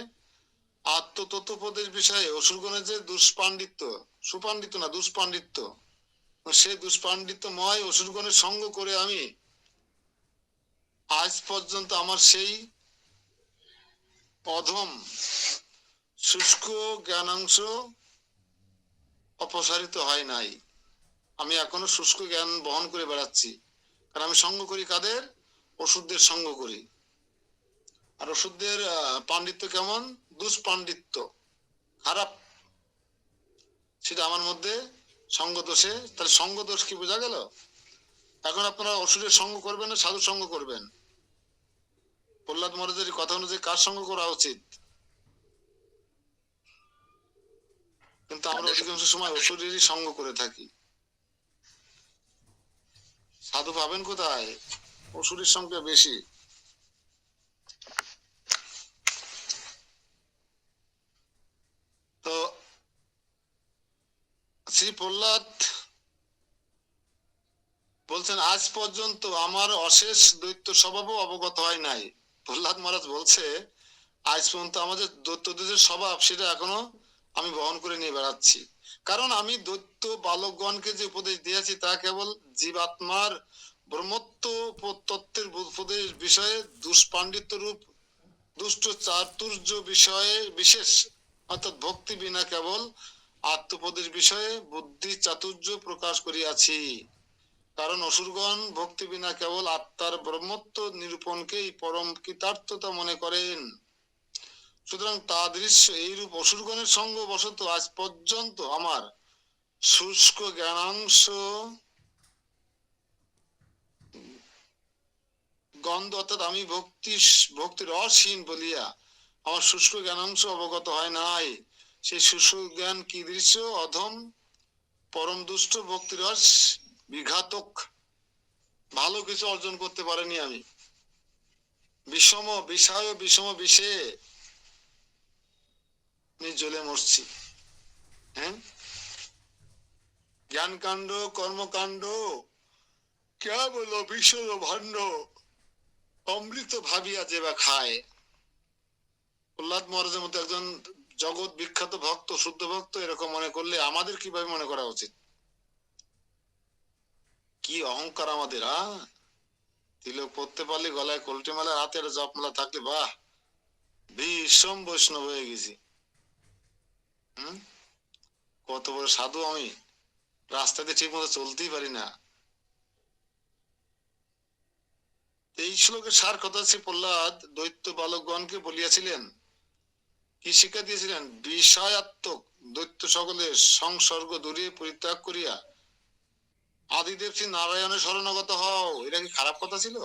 আত্মতত্ত্বোপদেশ বিষয়ে অসুরগণের যে দুষ্পাণ্ডিত্য, সুপাণ্ডিত্য না দুষ্পাণ্ডিত্য, সেই দুষ্পাণ্ডিত্যময় অসুরগণের সঙ্গ করে আমি আজ পর্যন্ত আমার সেই অধম শুষ্ক জ্ঞানাংশ অপসারিত হয় নাই। আমি এখনো শুষ্ক জ্ঞান বহন করে বেড়াচ্ছি, কারণ আমি সঙ্গ করি কাদের? অসুরদের সঙ্গ করি। আর অসুরদের পাণ্ডিত্য কেমন? দুষ্পাণ্ডিত্য, খারাপ, সেটা আমার মধ্যে সঙ্গ দোষে। তাহলে সঙ্গ দোষ কি বোঝা গেল? এখন আপনারা অসুরের সঙ্গ করবেন না সাধু সঙ্গ করবেন? প্রহ্লাদ মহারাজের কথা অনুযায়ী কার সঙ্গ করা উচিত? কিন্তু আমরা অধিকাংশ সময় অসুরেরই সঙ্গ করে থাকি। সাধু পাবেন কোথায়? অসুরের সংখ্যা বেশি। তো শ্রী প্রহ্লাদ বলছেন আজ পর্যন্ত আমার অশেষ দৈত্য স্বভাবও অবগত হয় নাই। প্রহ্লাদ মহারাজ বলছে আজ পর্যন্ত আমাদের দৈত্যদের স্বভাব সেটা এখনো আমি বহন করে নিয়ে বেড়াচ্ছি। কারণ আমি দৈত্য বালকগণকে যে উপদেশ দিয়েছি তা কেবল জীবাত্মার ব্রহ্মত্ব তত্ত্বের উপদেশ বিষয়ে দুষ্পাণ্ডিত্য রূপ দুষ্ট চাতুর্য বিষয়ে বিশেষ, অর্থাৎ ভক্তি বিনা কেবল আত্মোপদেশ বিষয়ে বুদ্ধি চাতুর্য প্রকাশ করিয়াছি। কারণ অসুরগণ ভক্তি বিনা কেবল আত্মার ব্রহ্মত্ব নিরূপণকেই পরম কৃতার্থতা মনে করেন। সুতরাং তাদৃশ্য এইরূপ অসুরগণের সঙ্গ বশত আজ পর্যন্ত আমার শুষ্ক জ্ঞানাংশ গন্ধ, অর্থাৎ আমি ভক্তির রসহীন বলিয়া আমার শুষ্ক জ্ঞানাংশ অবগত হয় নাই। সেই শুষ্ক জ্ঞান কি দৃশ্য? অধম পরম দুষ্ট ভক্তিরস বিঘাতক, ভালো কিছু অর্জন করতে পারেনি আমি। বিষম বিষয় বিষম বিষে জ্বলে মরছি। হ্যাঁ, জ্ঞান কাণ্ড কর্মকাণ্ড কেবল বিষয় ভাণ্ড অমৃত ভাবিয়া যে বা খায়। প্রহ্লাদ মহারাজের মতো একজন জগৎ বিখ্যাত ভক্ত, শুদ্ধ ভক্ত এরকম মনে করলে আমাদের কিভাবে মনে করা উচিত? কি অহংকার আমাদের! তিলক পড়তে পারলে, গলায় কলটি মালা, হাতের জপমালা থাকলে বাহ, ভীষণ বৈষ্ণব হয়ে গেছি। কত বড় সাধু আমি, রাস্তাতে ঠিক মতো চলতেই পারি না। এই শ্লোকের সার কথা শ্রী প্রহ্লাদ দৈত্য বালকগণকে বলিয়াছিলেন। কি শিক্ষা দিয়েছিলেন? বিষয়াত্মক দৈত্য সকলের সংসর্গ দূরে পরিত্যাগ করিয়া আদিদেব শ্রী নারায়ণের শরণাগত হও। এটা কি খারাপ কথা ছিল?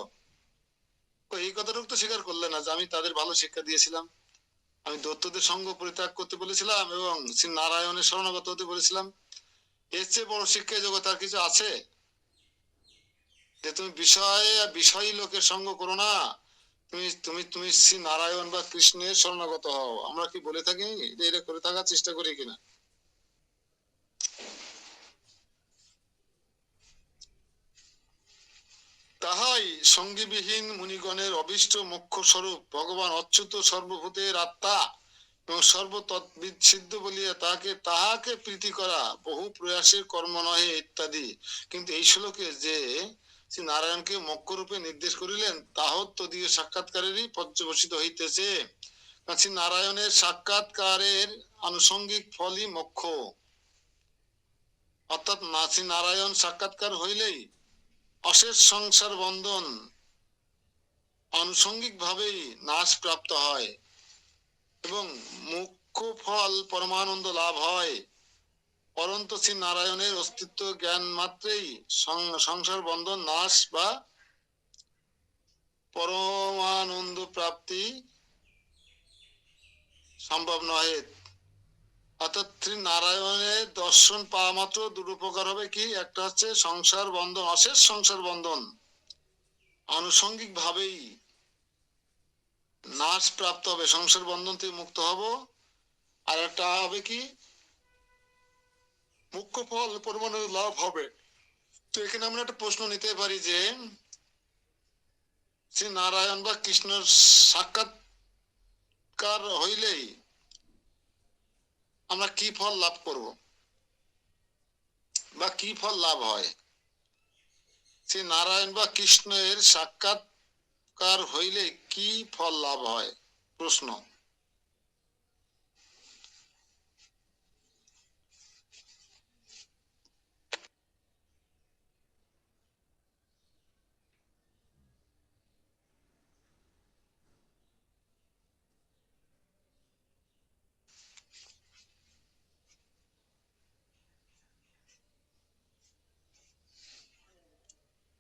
এই কথাটুকু তো স্বীকার করলে না যে আমি তাদের ভালো শিক্ষা দিয়েছিলাম। আমি দৈত্যদের সঙ্গ পরিত্যাগ করতে বলেছিলাম এবং শ্রী নারায়ণের শরণাগত হতে বলেছিলাম। এর চেয়ে বড় শিক্ষা জগৎ আর কিছু আছে? যে তুমি বিষয়ী লোকের সঙ্গ করো না, তুমি তুমি তুমি শ্রী নারায়ণ বা কৃষ্ণের শরণাগত হও। আমরা কি বলে থাকি? এটা করে থাকার চেষ্টা করি কিনা? তাহাই সঙ্গীবিহীন মুনিগণের অবিষ্ট মুখ্য স্বরূপ ভগবান অচ্যুত সর্বভূতের আত্মা এবং সর্বতৎবিদ সিদ্ধ বলিয়া তাহাকে প্রীতি করা বহু প্রয়াসের কর্ম নহে ইত্যাদি। কিন্তু এই শ্লোকে যে শ্রী নারায়ণকে মোক্ষ রূপে নির্দেশ করিলেন তাহা তদীয় সাক্ষাৎকারেরই পর্যবসিত হইতেছে। শ্রী নারায়ণের সাক্ষাৎকারের আনুষঙ্গিক ফলই মোক্ষ। অর্থাৎ শ্রী নারায়ণ সাক্ষাৎকার হইলেই অশেষ সংসার বন্ধন আনুষঙ্গিক ভাবেই নাশ প্রাপ্ত হয় এবং মুখ্য ফল পরমানন্দ লাভ হয়। পরন্তু শ্রী নারায়ণের অস্তিত্ব জ্ঞান মাত্রেই সংসার বন্ধন নাশ বা পরমানন্দ প্রাপ্তি সম্ভব নয়। অর্থাৎ শ্রী নারায়ণের দর্শন পাওয়া মাত্র দুরুপকার হবে কি, একটা হচ্ছে সংসার বন্ধন, অশেষ সংসার বন্ধন আনুষঙ্গিক ভাবেই নাশ প্রাপ্ত হবে, সংসার বন্ধন থেকে মুক্ত হব। আর একটা হবে কি, মুখ্য ফল পরমাণু লাভ হবে। তো এখানে আমরা একটা প্রশ্ন নিতে পারি যে শ্রী নারায়ণ বা কৃষ্ণের সাক্ষাৎকার হইলেই আমরা কি ফল লাভ করব বা কি ফল লাভ হয়? শ্রী নারায়ণ বা কৃষ্ণের সাক্ষাৎকার হইলে কি ফল লাভ হয়? প্রশ্ন।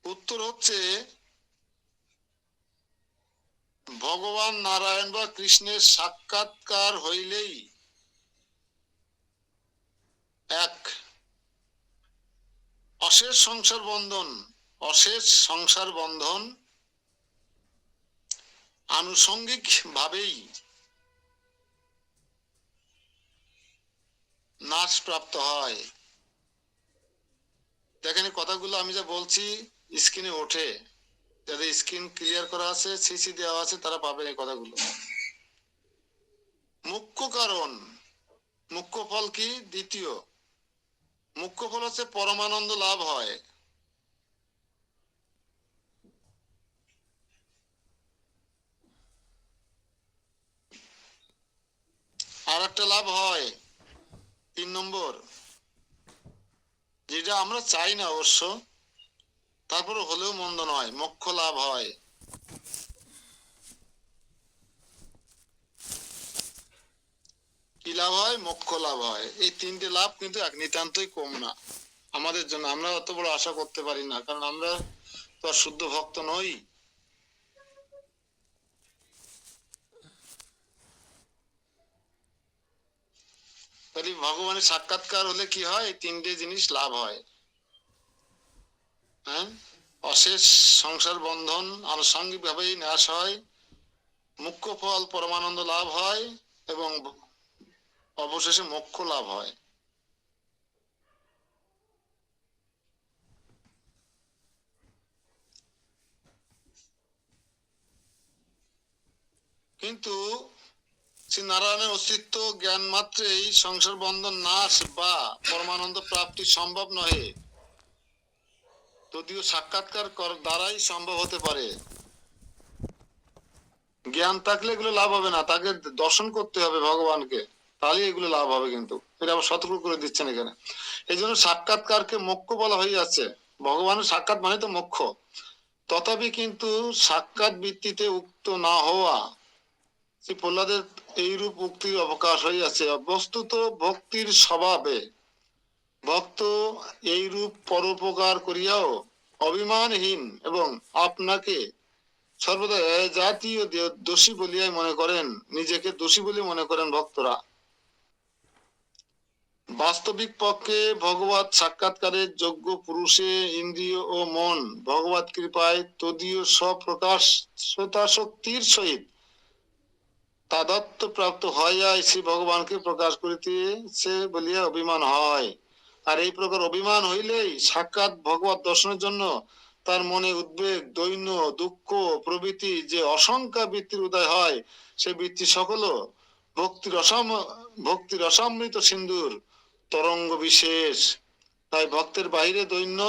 উত্তর হচ্ছে ভগবান নারায়ণ বা কৃষ্ণের সাক্ষাৎকার হইলেই এক, অশেষ সংসার বন্ধন আনুষঙ্গিক ভাবেই নাশ প্রাপ্ত হয়। দেখেন এই কথাগুলো আমি যা বলছি স্ক্রিনে ওঠে, যাদের স্ক্রিন ক্লিয়ার করা আছে, সিসি দেওয়া আছে, তারা পাবেন এই কথাগুলো। মুখ্য কারণ, মুখ্য ফল কি? দ্বিতীয় মুখ্য ফল হচ্ছে পরমানন্দ লাভ হয়। আর একটা লাভ হয় 3 নম্বর, যেটা আমরা চাই না অবশ্য, তারপরে হলেও মন্দ নয়, মোক্ষ লাভ হয়। কি লাভ হয়? মোক্ষ লাভ হয়। এই 3টে লাভ কিন্তু এক নিতান্তই কম না আমাদের জন্য। আমরা অত বড় আশা করতে পারি না, কারণ আমরা তো আর শুদ্ধ ভক্ত নই। তাহলে ভগবানের সাক্ষাৎকার হলে কি হয়? এই 3টে জিনিস লাভ হয়। হ্যাঁ, অশেষ সংসার বন্ধন আনুষঙ্গিক ভাবেই নাশ হয়, মুখ্য ফল পরমানন্দ লাভ হয়, এবং অবশেষে মোক্ষ লাভ হয়। কিন্তু শ্রী নারায়ণের অস্তিত্ব জ্ঞান মাত্রেই সংসার বন্ধন নাশ বা পরমানন্দ প্রাপ্তি সম্ভব নহে, যদিও সাক্ষাৎকার দ্বারাই সম্ভব হতে পারে। জ্ঞান থাকলে এগুলো লাভ হবে না, তাকে দর্শন করতে হবে ভগবানকে, তাহলে এগুলো লাভ হবে। কিন্তু এটা আবার সতর্ক করে দিচ্ছেন এখানে। এই জন্য সাক্ষাৎকারকে মোক্ষ বলা হয়ে যাচ্ছে। ভগবানের সাক্ষাৎ মানে তো মোক্ষ। তথাপি কিন্তু সাক্ষাৎ ভিত্তিতে উক্ত না হওয়া শ্রী প্রহ্লাদের এইরূপ উক্তির অবকাশ হইয়াছে। বস্তুত ভক্তির স্বভাবে ভক্ত এইরূপ পরোপকার করিয়াও অভিমানহীন এবং আপনাকে সর্বদা জাতীয় দোষী বলিয়াই মনে করেন, নিজেকে দোষী বলে মনে করেন ভক্তরা। বাস্তবিক পক্ষে ভগবত সাক্ষাৎকারের যোগ্য পুরুষে ইন্দ্রিয় ও মন ভগবত কৃপায় তদীয় স্বপ্রকাশ শক্তির সহিত তাদত্ত প্রাপ্ত হইয়া শ্রী ভগবানকে প্রকাশ করিতেছে বলিয়া অভিমান হয়। আর এই প্রকার অভিমান হইলেই সাক্ষাৎ ভগবত দর্শনের জন্য তার মনে উদ্বেগ, দৈন্য, দুঃখ প্রভৃতি যে অসংখ্য বৃত্তির উদয় হয়, সে বৃত্তি সকল ভক্তির অসমৃত সিন্ধুর তরঙ্গ বিশেষ। তাই ভক্তের বাহিরে দৈন্য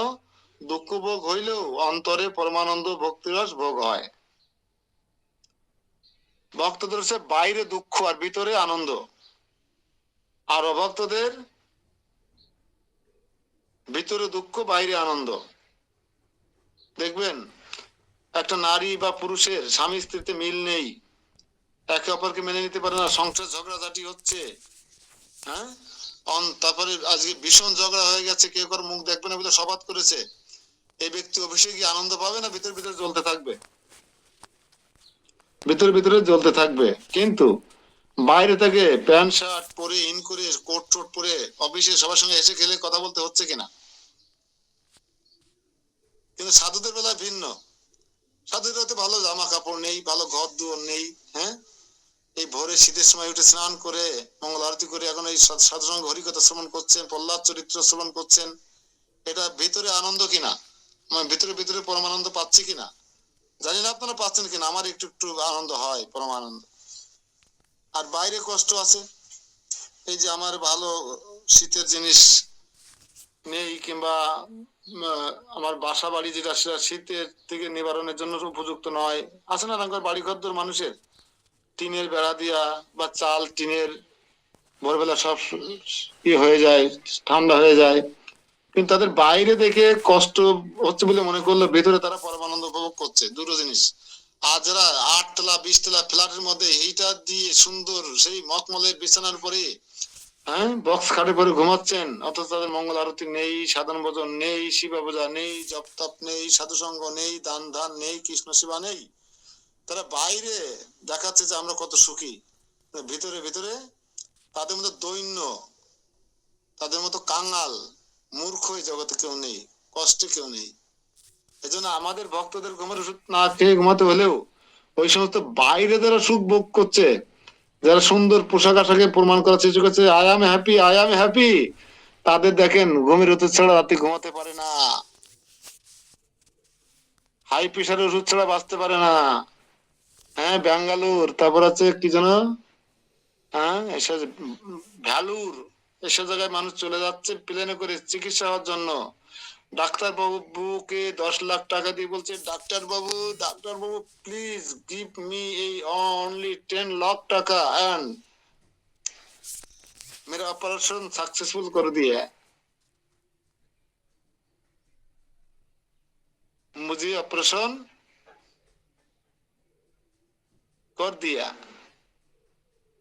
দুঃখ ভোগ হইলেও অন্তরে পরমানন্দ ভক্তিরস ভোগ হয়। ভক্তদের হচ্ছে বাইরে দুঃখ আর ভিতরে আনন্দ, আর অভক্তদের ভিতরে দুঃখ বাইরে আনন্দ। দেখবেন একটা নারী বা পুরুষের স্বামী স্ত্রীতে মিল নেই, একে অপরকে মেনে নিতে পারে না, সংসার ঝগড়াঝাটি হচ্ছে, হ্যাঁ, তারপরে আজকে ভীষণ ঝগড়া হয়ে গেছে, কেউ কারো মুখ দেখবে না বলে শপথ করেছে। এই ব্যক্তি অফিসে গিয়ে আনন্দ পাবে না ভিতরে ভিতরে জ্বলতে থাকবে? ভিতরে ভিতরে জ্বলতে থাকবে। কিন্তু বাইরে থেকে প্যান্ট শার্ট পরে ইন করে কোট টোট পরে অফিসে সবার সঙ্গে এসে খেলে কথা বলতে হচ্ছে কিনা? কিন্তু সাধুদের বেলায় ভিন্ন। সাধুদের হতে ভালো জামা কাপড় নেই, ভালো ঘর দুয়ার নেই। হ্যাঁ, এই ভোরে শীতের সময় উঠে স্নান করে মঙ্গল আরতি করে এখন এই সাধু সঙ্গে হরিকথা শ্রবণ করছেন, প্রহ্লাদ চরিত্র শ্রবণ করছেন। এটা ভিতরে আনন্দ কিনা, মানে ভিতরে ভিতরে পরমানন্দ পাচ্ছি কিনা জানি না, আপনারা পাচ্ছেন কিনা। আমার একটু একটু আনন্দ হয়, পরমানন্দ। আর বাইরে কষ্ট আছে, এই যে আমার ভালো শীতের জিনিস নেই, কিংবা আমার বাসা বাড়ি যেটা সেটা শীতের থেকে নিবারণের জন্য উপযুক্ত নয়। আছে না রাঙ্গার বাড়ি ঘর মানুষের, টিনের বেড়া দিয়া বা চাল টিনের, ভোরবেলা সব হয়ে যায়, ঠান্ডা হয়ে যায়। কিন্তু তাদের বাইরে দেখে কষ্ট হচ্ছে বলে মনে করলো, ভেতরে তারা পরমানন্দ উপভোগ করছে। দুটো জিনিস। আর যারা 8 তলা 20 তলা ফ্ল্যাটের মধ্যে হিটার দিয়ে সুন্দর সেই মখমলের বিছানার উপরে, হ্যাঁ, বক্স খাটে পরে ঘুমাচ্ছেন, অথচ তাদের মঙ্গল আরতি নেই, সাধারণ ভোজন নেই, শিবা পূজা নেই, জপ তপ নেই, সাধুসঙ্গ নেই, দান ধান নেই, কৃষ্ণ সেবা নেই। তারা বাইরে দেখাচ্ছে যে আমরা কত সুখী, ভিতরে ভিতরে তাদের মতো দৈন্য, তাদের মতো কাঙাল মূর্খ এই জগতে কেউ নেই, কষ্টে কেউ নেই। এজন্য আমাদের ভক্তদের ঘুমের ওষুধ না খেয়ে ঘুমাতে হলেও ওই সমস্ত বাইরে যারা সুখ ভোগ করছে, যারা সুন্দর পোশাক আশাকে প্রমাণ করার চেষ্টা করছে, I am happy, I am happy, তাদের দেখেন ঘুমের ওষুধ ছাড়া রাতে ঘুমাতে পারে না, হাই প্রেশারের ওষুধ ছাড়া বাঁচতে পারে না। হ্যাঁ, ব্যাঙ্গালোর, তারপর আছে কি যেন, হ্যাঁ, এসব ভ্যালুর, এসব জায়গায় মানুষ চলে যাচ্ছে প্লেনে করে চিকিৎসা হওয়ার জন্য। ডাক্তার বাবুকে 10 লাখ টাকা দিয়ে বলছে, doctor Babu, doctor Babu please give me এই অনলি 10 লাখ টাকা एंड मेरा ऑपरेशन सक्सेसफुल कर दिया है, मुझे ऑपरेशन कर दिया।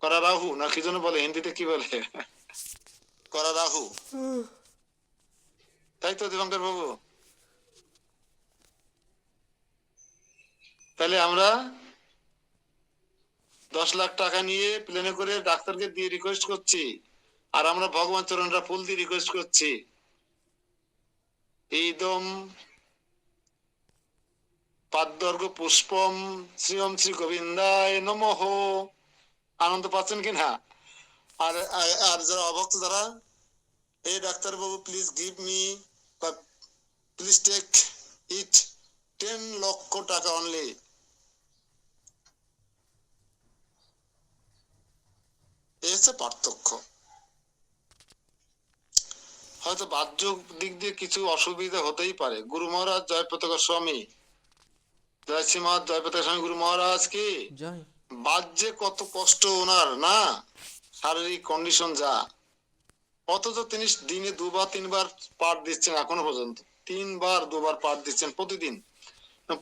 করা রাহু না কি যেন বলে, হিন্দিতে কি বলে, করা রাহু, তাই তো দীপঙ্কর বাবু? তাহলে আমরা 10 লাখ টাকা নিয়ে প্লেনে করে ডাক্তারকে দিয়ে রিকোয়েস্ট করছি, আর আমরা ভগবান চরণরা ফুল দিয়ে রিকোয়েস্ট করছি, ইদম পাদ্যর্ঘ পুষ্পম শ্রীম শ্রী গোবিন্দায় নমঃ। আনন্দ পাচ্ছেন কিনা? আর আর যারা অভক্ত, যারা, এই doctor Babu please give me, বা প্লিজ টেক ইট 10 লক্ষ টাকা অনলি। এই হচ্ছে পার্থক্য। হয়তো বাহ্য দিক দিয়ে কিছু অসুবিধা হতেই পারে। গুরু মহারাজ জয় পতাকা স্বামী, জয় শ্রীমৎ জয় পতাকা স্বামী গুরু মহারাজ কি, জয়। বাহ্যে কত কষ্ট ওনার না, শারীরিক কন্ডিশন যা, অথচ তিনি দিনে 2 বার 3 বার পাঠ দিচ্ছেন এখনো পর্যন্ত। 3 বার 2 বার পাঠ দিচ্ছেন প্রতিদিন।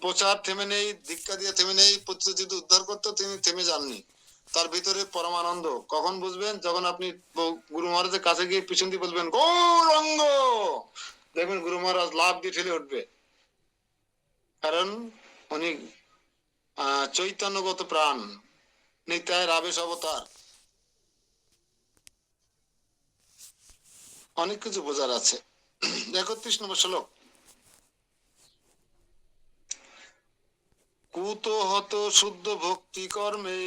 প্রচার থেমে নেই, দীক্ষা দিয়ে থেমে নেই, যদি উদ্ধার করতে তিনি থেমে যাননি। তার ভিতরে পরমানন্দ। কখন বুঝবেন? যখন আপনি গুরু মহারাজের কাছে গিয়ে পিছন দিয়ে বলবেন গৌরাঙ্গ, দেখবেন গুরু মহারাজ লাফ দিয়ে ঠেলে উঠবে। কারণ উনি চৈতন্যগত প্রাণ, নিত্যায়ের আবেশ অবতার। অনেক কিছু বোঝার আছে। 31 নম্বর শ্লোক। কুতোহত শুদ্ধ ভক্তি কর্মে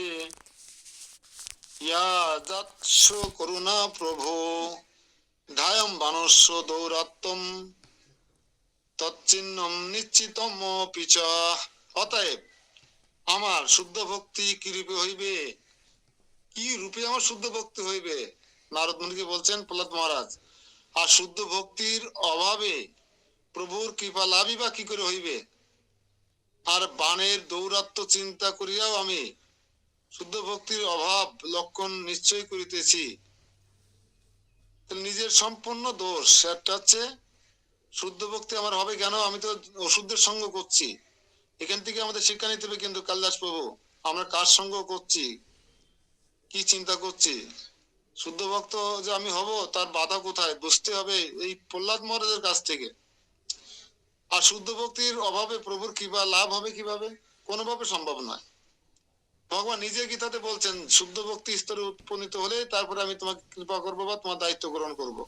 ইয়া যাচ্ছ করুণা প্রভো ধায়ম বানস্য দৌরাত্তম তচ্ছিন্নম নিশ্চিতম পিচ। অতএব আমার শুদ্ধ ভক্তি কি রূপে হইবে, কি রূপে আমার শুদ্ধ ভক্তি হইবে? নারদ মুনিকে বলছেন প্রহ্লাদ মহারাজ। আর শুদ্ধ ভক্তির অভাবে প্রভুর কৃপা লাভই বা কি করে হইবে? আর বাণের দৌরাত্ম চিন্তা করিয়াও আমি শুদ্ধ ভক্তির অভাব লক্ষণ নিশ্চয় করিতেছি। নিজের সম্পূর্ণ দোষ। একটা হচ্ছে শুদ্ধ ভক্তি আমার হবে কেন, আমি তো অশুদ্ধের সঙ্গ করছি। এখান থেকে আমাদের শিক্ষা নিতে হবে। কিন্তু কালিদাস প্রভু, আমরা কার সঙ্গ করছি, কি চিন্তা করছি? শুদ্ধ ভক্ত যে আমি হব তার বাধা কোথায় বুঝতে হবে এই প্রহ্লাদ মহারাজের কাছ থেকে। আর শুদ্ধ ভক্তির অভাবে প্রভুর কৃপা লাভ হবে কিভাবে? কোনোভাবে সম্ভব নয়। ভগবান নিজে গীতাতে বলছেন শুদ্ধ ভক্তি স্তরে উপনীত হলে তারপরে আমি তোমাকে কৃপা করবো বা তোমার দায়িত্ব গ্রহণ করব।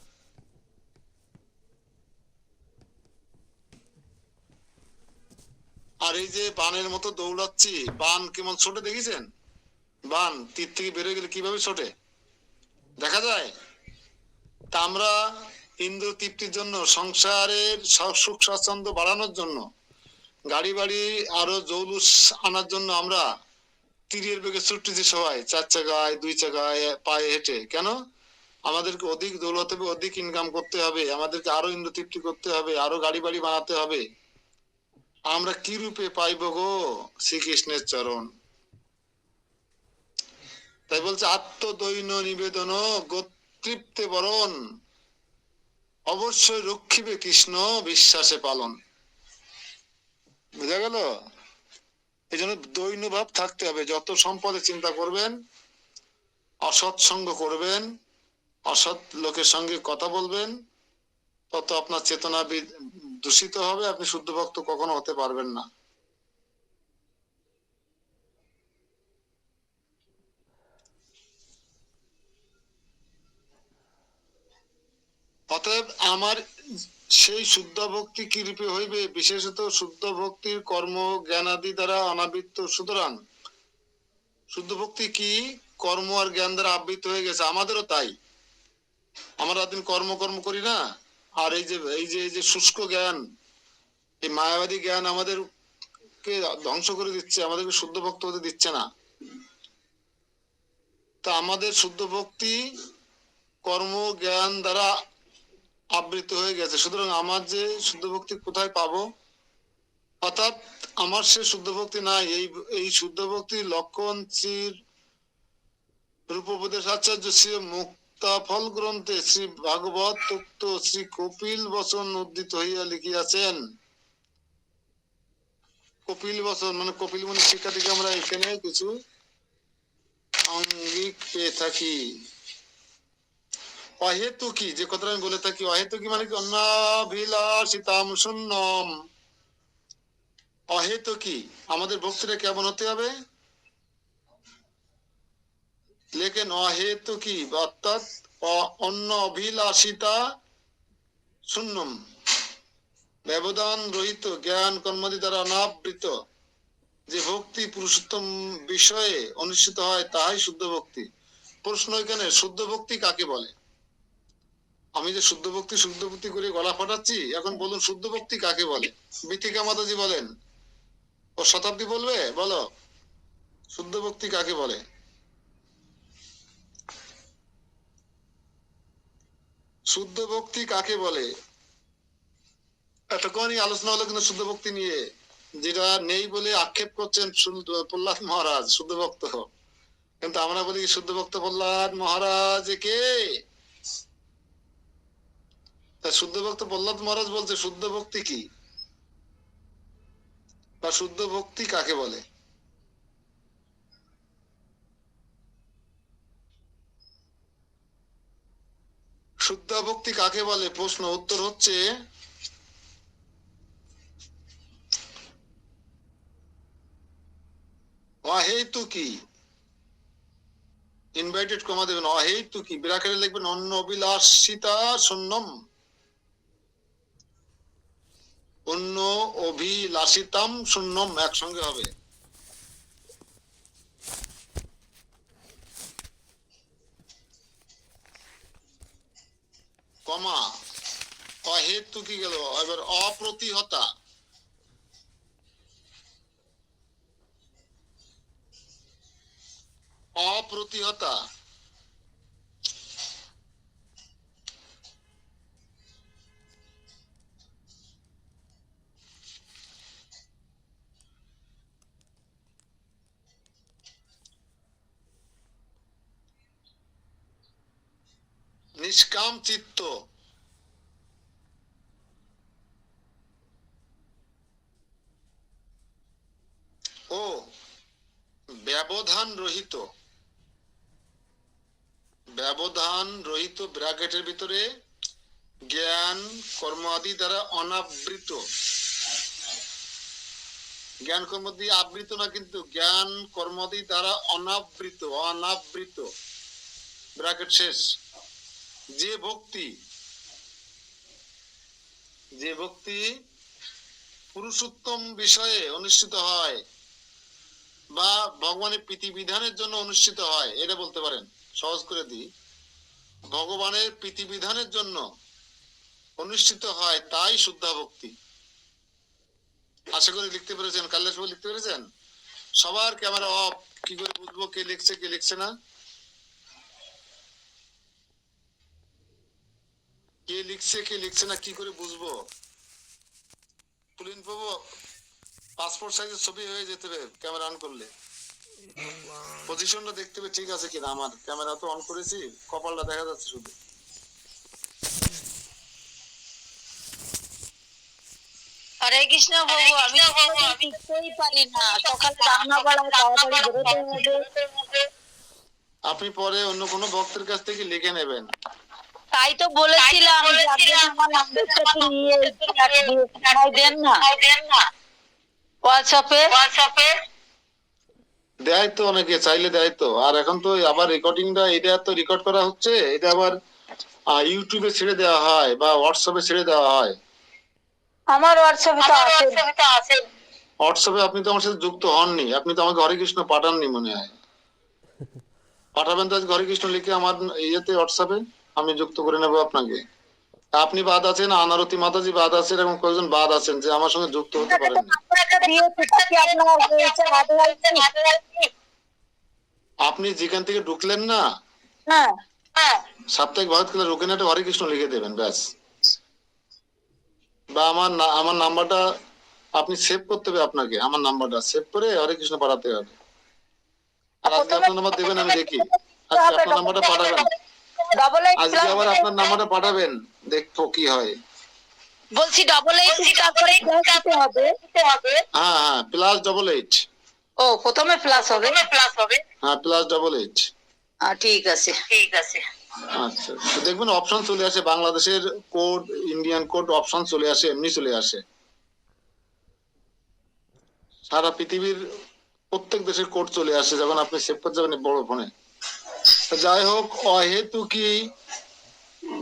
আর এই যে বানের মতো দৌড়াচ্ছি, বান কেমন ছোটে দেখেছেন? বান তীর থেকে বেরোয় গেলে কিভাবে ছোটে দেখা যায়। তা আমরা ইন্দ্র তৃপ্তির জন্য, সংসারের সুখ স্বাচ্ছন্দ্য বাড়ানোর জন্য, গাড়ি বাড়ি আরো জৌলুস আনার জন্য আমরা তীরের বেগে ছুটতেছি সবাই, 4 চাকায় 2 চাকায় পায়ে হেঁটে। কেন? আমাদেরকে অধিক দৌলত হবে, অধিক ইনকাম করতে হবে, আমাদেরকে আরো ইন্দ্র তৃপ্তি করতে হবে, আরো গাড়ি বাড়ি বানাতে হবে। আমরা কি রূপে পাইব গো? শ্রীকৃষ্ণের চরণ। তাই বলছে আত্মদৈন নিবেদন গোতৃপ্তে বরণ, অবশ্যই রক্ষিবে কৃষ্ণ বিশ্বাসে পালন। বুঝা গেল? এই জন্য দৈন্য ভাব থাকতে হবে। যত সম্পদে চিন্তা করবেন, অসৎ সঙ্গ করবেন, অসৎ লোকের সঙ্গে কথা বলবেন, তত আপনার চেতনা দূষিত হবে, আপনি শুদ্ধ ভক্ত কখনো হতে পারবেন না। অতএব আমার সেই শুদ্ধ ভক্তি কি রূপে হইবে? বিশেষত শুদ্ধ ভক্তির কর্ম জ্ঞানাদি দ্বারা অনাবৃত। সুতরাং শুদ্ধ ভক্তি কি? কর্ম আর জ্ঞান দ্বারা আবৃত হয়ে গেছে, আমাদেরও তাই। আমরা দিন কর্ম কর্ম করি না। আর এই যে শুষ্ক জ্ঞান, এই মায়াবাদী জ্ঞান আমাদেরকে ধ্বংস করে দিচ্ছে, আমাদেরকে শুদ্ধ ভক্ত হতে দিচ্ছে না। তা আমাদের শুদ্ধ ভক্তি কর্ম জ্ঞান দ্বারা আবৃত হয়ে গেছে। সুতরাং আমার যে শুদ্ধ ভক্তি কোথায় পাবো? অর্থাৎ আমার সে শুদ্ধ ভক্তি নাই। এই শুদ্ধ ভক্তির লক্ষণ শ্রী রূপোপদেশ আচার্য শ্রী মুক্তা ফল গ্রন্থে শ্রী ভাগবত তত্ত্ব শ্রী কপিল বচন উদ্ধৃত হইয়া লিখিয়াছেন। কপিল বচন মানে কপিল মুনির শিক্ষা থেকে আমরা এখানে কিছু আঙ্গিক পেয়ে থাকি। অহেতুকি যে কথাটা আমি বলে থাকি, অহেতুকি মানে কি? অন্নাভিলাষিতাম শূন্যম। অহেতুকি আমাদের ভক্তিটা কেমন হতে হবে? লেখেন অহেতুকি অর্থাৎ অন্য অভিলাষিতা শূন্যম, ব্যবধান রহিত, জ্ঞান কর্মাদি দ্বারা অনাবৃত যে ভক্তি পুরুষোত্তম বিষয়ে অনুষ্ঠিত হয় তাহাই শুদ্ধ ভক্তি। প্রশ্ন এখানে, শুদ্ধ ভক্তি কাকে বলে? আমি যে শুদ্ধ ভক্তি করে গলা ফাটাচ্ছি, এখন বলুন শুদ্ধ ভক্তি কাকে বলে? বিথিকা মাতাজি বলেন। ও শতাব্দী বলবে, বলো শুদ্ধ ভক্তি কাকে বলে? শুদ্ধ ভক্তি কাকে বলে? এতক্ষণই আলোচনা হলো কিন্তু শুদ্ধ ভক্তি নিয়ে, যেটা নেই বলে আক্ষেপ করছেন প্রহ্লাদ মহারাজ শুদ্ধ ভক্ত। কিন্তু আমরা বলি শুদ্ধ ভক্ত প্রহ্লাদ মহারাজ কে? শুদ্ধ ভক্ত প্রহ্লাদ মহারাজ বলছে শুদ্ধ ভক্তি কি বা শুদ্ধ ভক্তি কাকে বলে? শুদ্ধ ভক্তি কাকে বলে? প্রশ্ন উত্তর হচ্ছে অহেতুকি। ইনভাইটেড কমা দেবেন, অহেতুকি ব্র্যাকেটে লিখবেন অন্য অভিলাষিতা শূন্যম, অন্য অভিলাষিতাম শূন্যম একসঙ্গে হবে। কমা, অহেতুকি গেল। এবার অপ্রতিহতা, অপ্রতিহতা নিষ্কাম চিত্ত, ও ব্যবধান রহিত, ব্যবধান রহিত ব্র্যাকেটের ভিতরে জ্ঞান কর্ম আদি দ্বারা অনাবৃত, জ্ঞান কর্ম দিয়ে আবৃত না, কিন্তু জ্ঞান কর্মাদি দ্বারা অনাবৃত, অনাবৃত ব্র্যাকেট শেষ, যে ভক্তি, যে ভক্তি পুরুষোত্তম বিষয়ে অনুষ্ঠিত হয় বা ভগবানের প্রীতিবিধানের জন্য অনুষ্ঠিত হয়, এটা বলতে পারেন। সহজ করে দিই, ভগবানের প্রীতিবিধানের জন্য অনুষ্ঠিত হয় তাই শুদ্ধ ভক্তি। আশা করি লিখতে পেরেছেন, কাল্লাস বাবু লিখতে পেরেছেন? সবার ক্যামেরা অফ, কি করে বুঝবো কে লিখছে কে লিখছে না? কে লিখছে কে লিখছে না কি করে বুঝবো? পুলিন বাবু, পাসপোর্ট সাইজের ছবি হয়ে যেতে হবে ক্যামেরা অন করলে, পজিশনটা দেখতে হবে ঠিক আছে কিনা। আমার ক্যামেরা তো অন করেছি, কপালটা দেখা যাচ্ছে শুধু। হরে কৃষ্ণ বাবু, আমি লিখতেই পারি না, সকালে রান্না বাড়া তাড়াতাড়ি বেরোতে হবে। আপনি পরে অন্য কোনো ভক্তের কাছ থেকে লিখে নেবেন। তাই তো বলেছিলাম যে আপনি আমার নাম্বারটা নিয়ে দেন না হোয়াটসঅ্যাপে। দেয় তো, অনেকে চাইলে দেয় তো। আর এখন তো আবার রেকর্ডিংটা, এটা তো রেকর্ড করা হচ্ছে, এটা আবার ইউটিউবে ছেড়ে দেওয়া হয় বা হোয়াটসঅ্যাপে ছেড়ে দেওয়া হয়। আমার হোয়াটসঅ্যাপে তো আছে। হোয়াটসঅ্যাপে আপনি তো আমার সাথে যুক্ত হননি, আপনি তো আমাকে হরে কৃষ্ণ পাঠাননি মনে হয়। পাঠাবেন তো আজকে হরে কৃষ্ণ লিখে আমার ইয়েতে হোয়াটসঅ্যাপে, আমি যুক্ত করে নেবো আপনাকে। আপনি বাদ আছেন, আনারতি মাতাজি বাদ আছেন, এবং কয়েকজন বাদ আছেন যে আমার সঙ্গে যুক্ত হতে পারেননি। আপনি যেখান থেকে ঢুকলেন না, হ্যাঁ সাপ্তাহিক ভারত খেলা রুকেন একটা হরে কৃষ্ণ লিখে দেবেন ব্যাস। বা আমার নাম্বারটা আপনি সেভ করতে হবে, আপনাকে আমার নাম্বারটা সেভ করে হরে কৃষ্ণ পাঠাতে হবে। আর আজকে আপনার নাম্বার দেবেন, আমি দেখি। আজকে আপনার নাম্বারটা পাঠাবেন, আজকে আবার আপনার নাম্বারটা পাঠাবেন, দেখবো কি হয়। বলছি $8 তারপরে প্লাস দিতে হবে। হ্যাঁ হ্যাঁ, +88। ও, প্রথমে প্লাস হবে। হ্যাঁ, +88। ঠিক আছে। আচ্ছা, তো দেখবেন অপশন চলে আসে, বাংলাদেশের কোড, ইন্ডিয়ান কোড অপশন চলে আসে, এমনি চলে আসে। সারা পৃথিবীর প্রত্যেক দেশের কোড চলে আসে যখন আপনি সেভ করে যাবেন বড় ফোনে। যাই হোক, অহেতু কি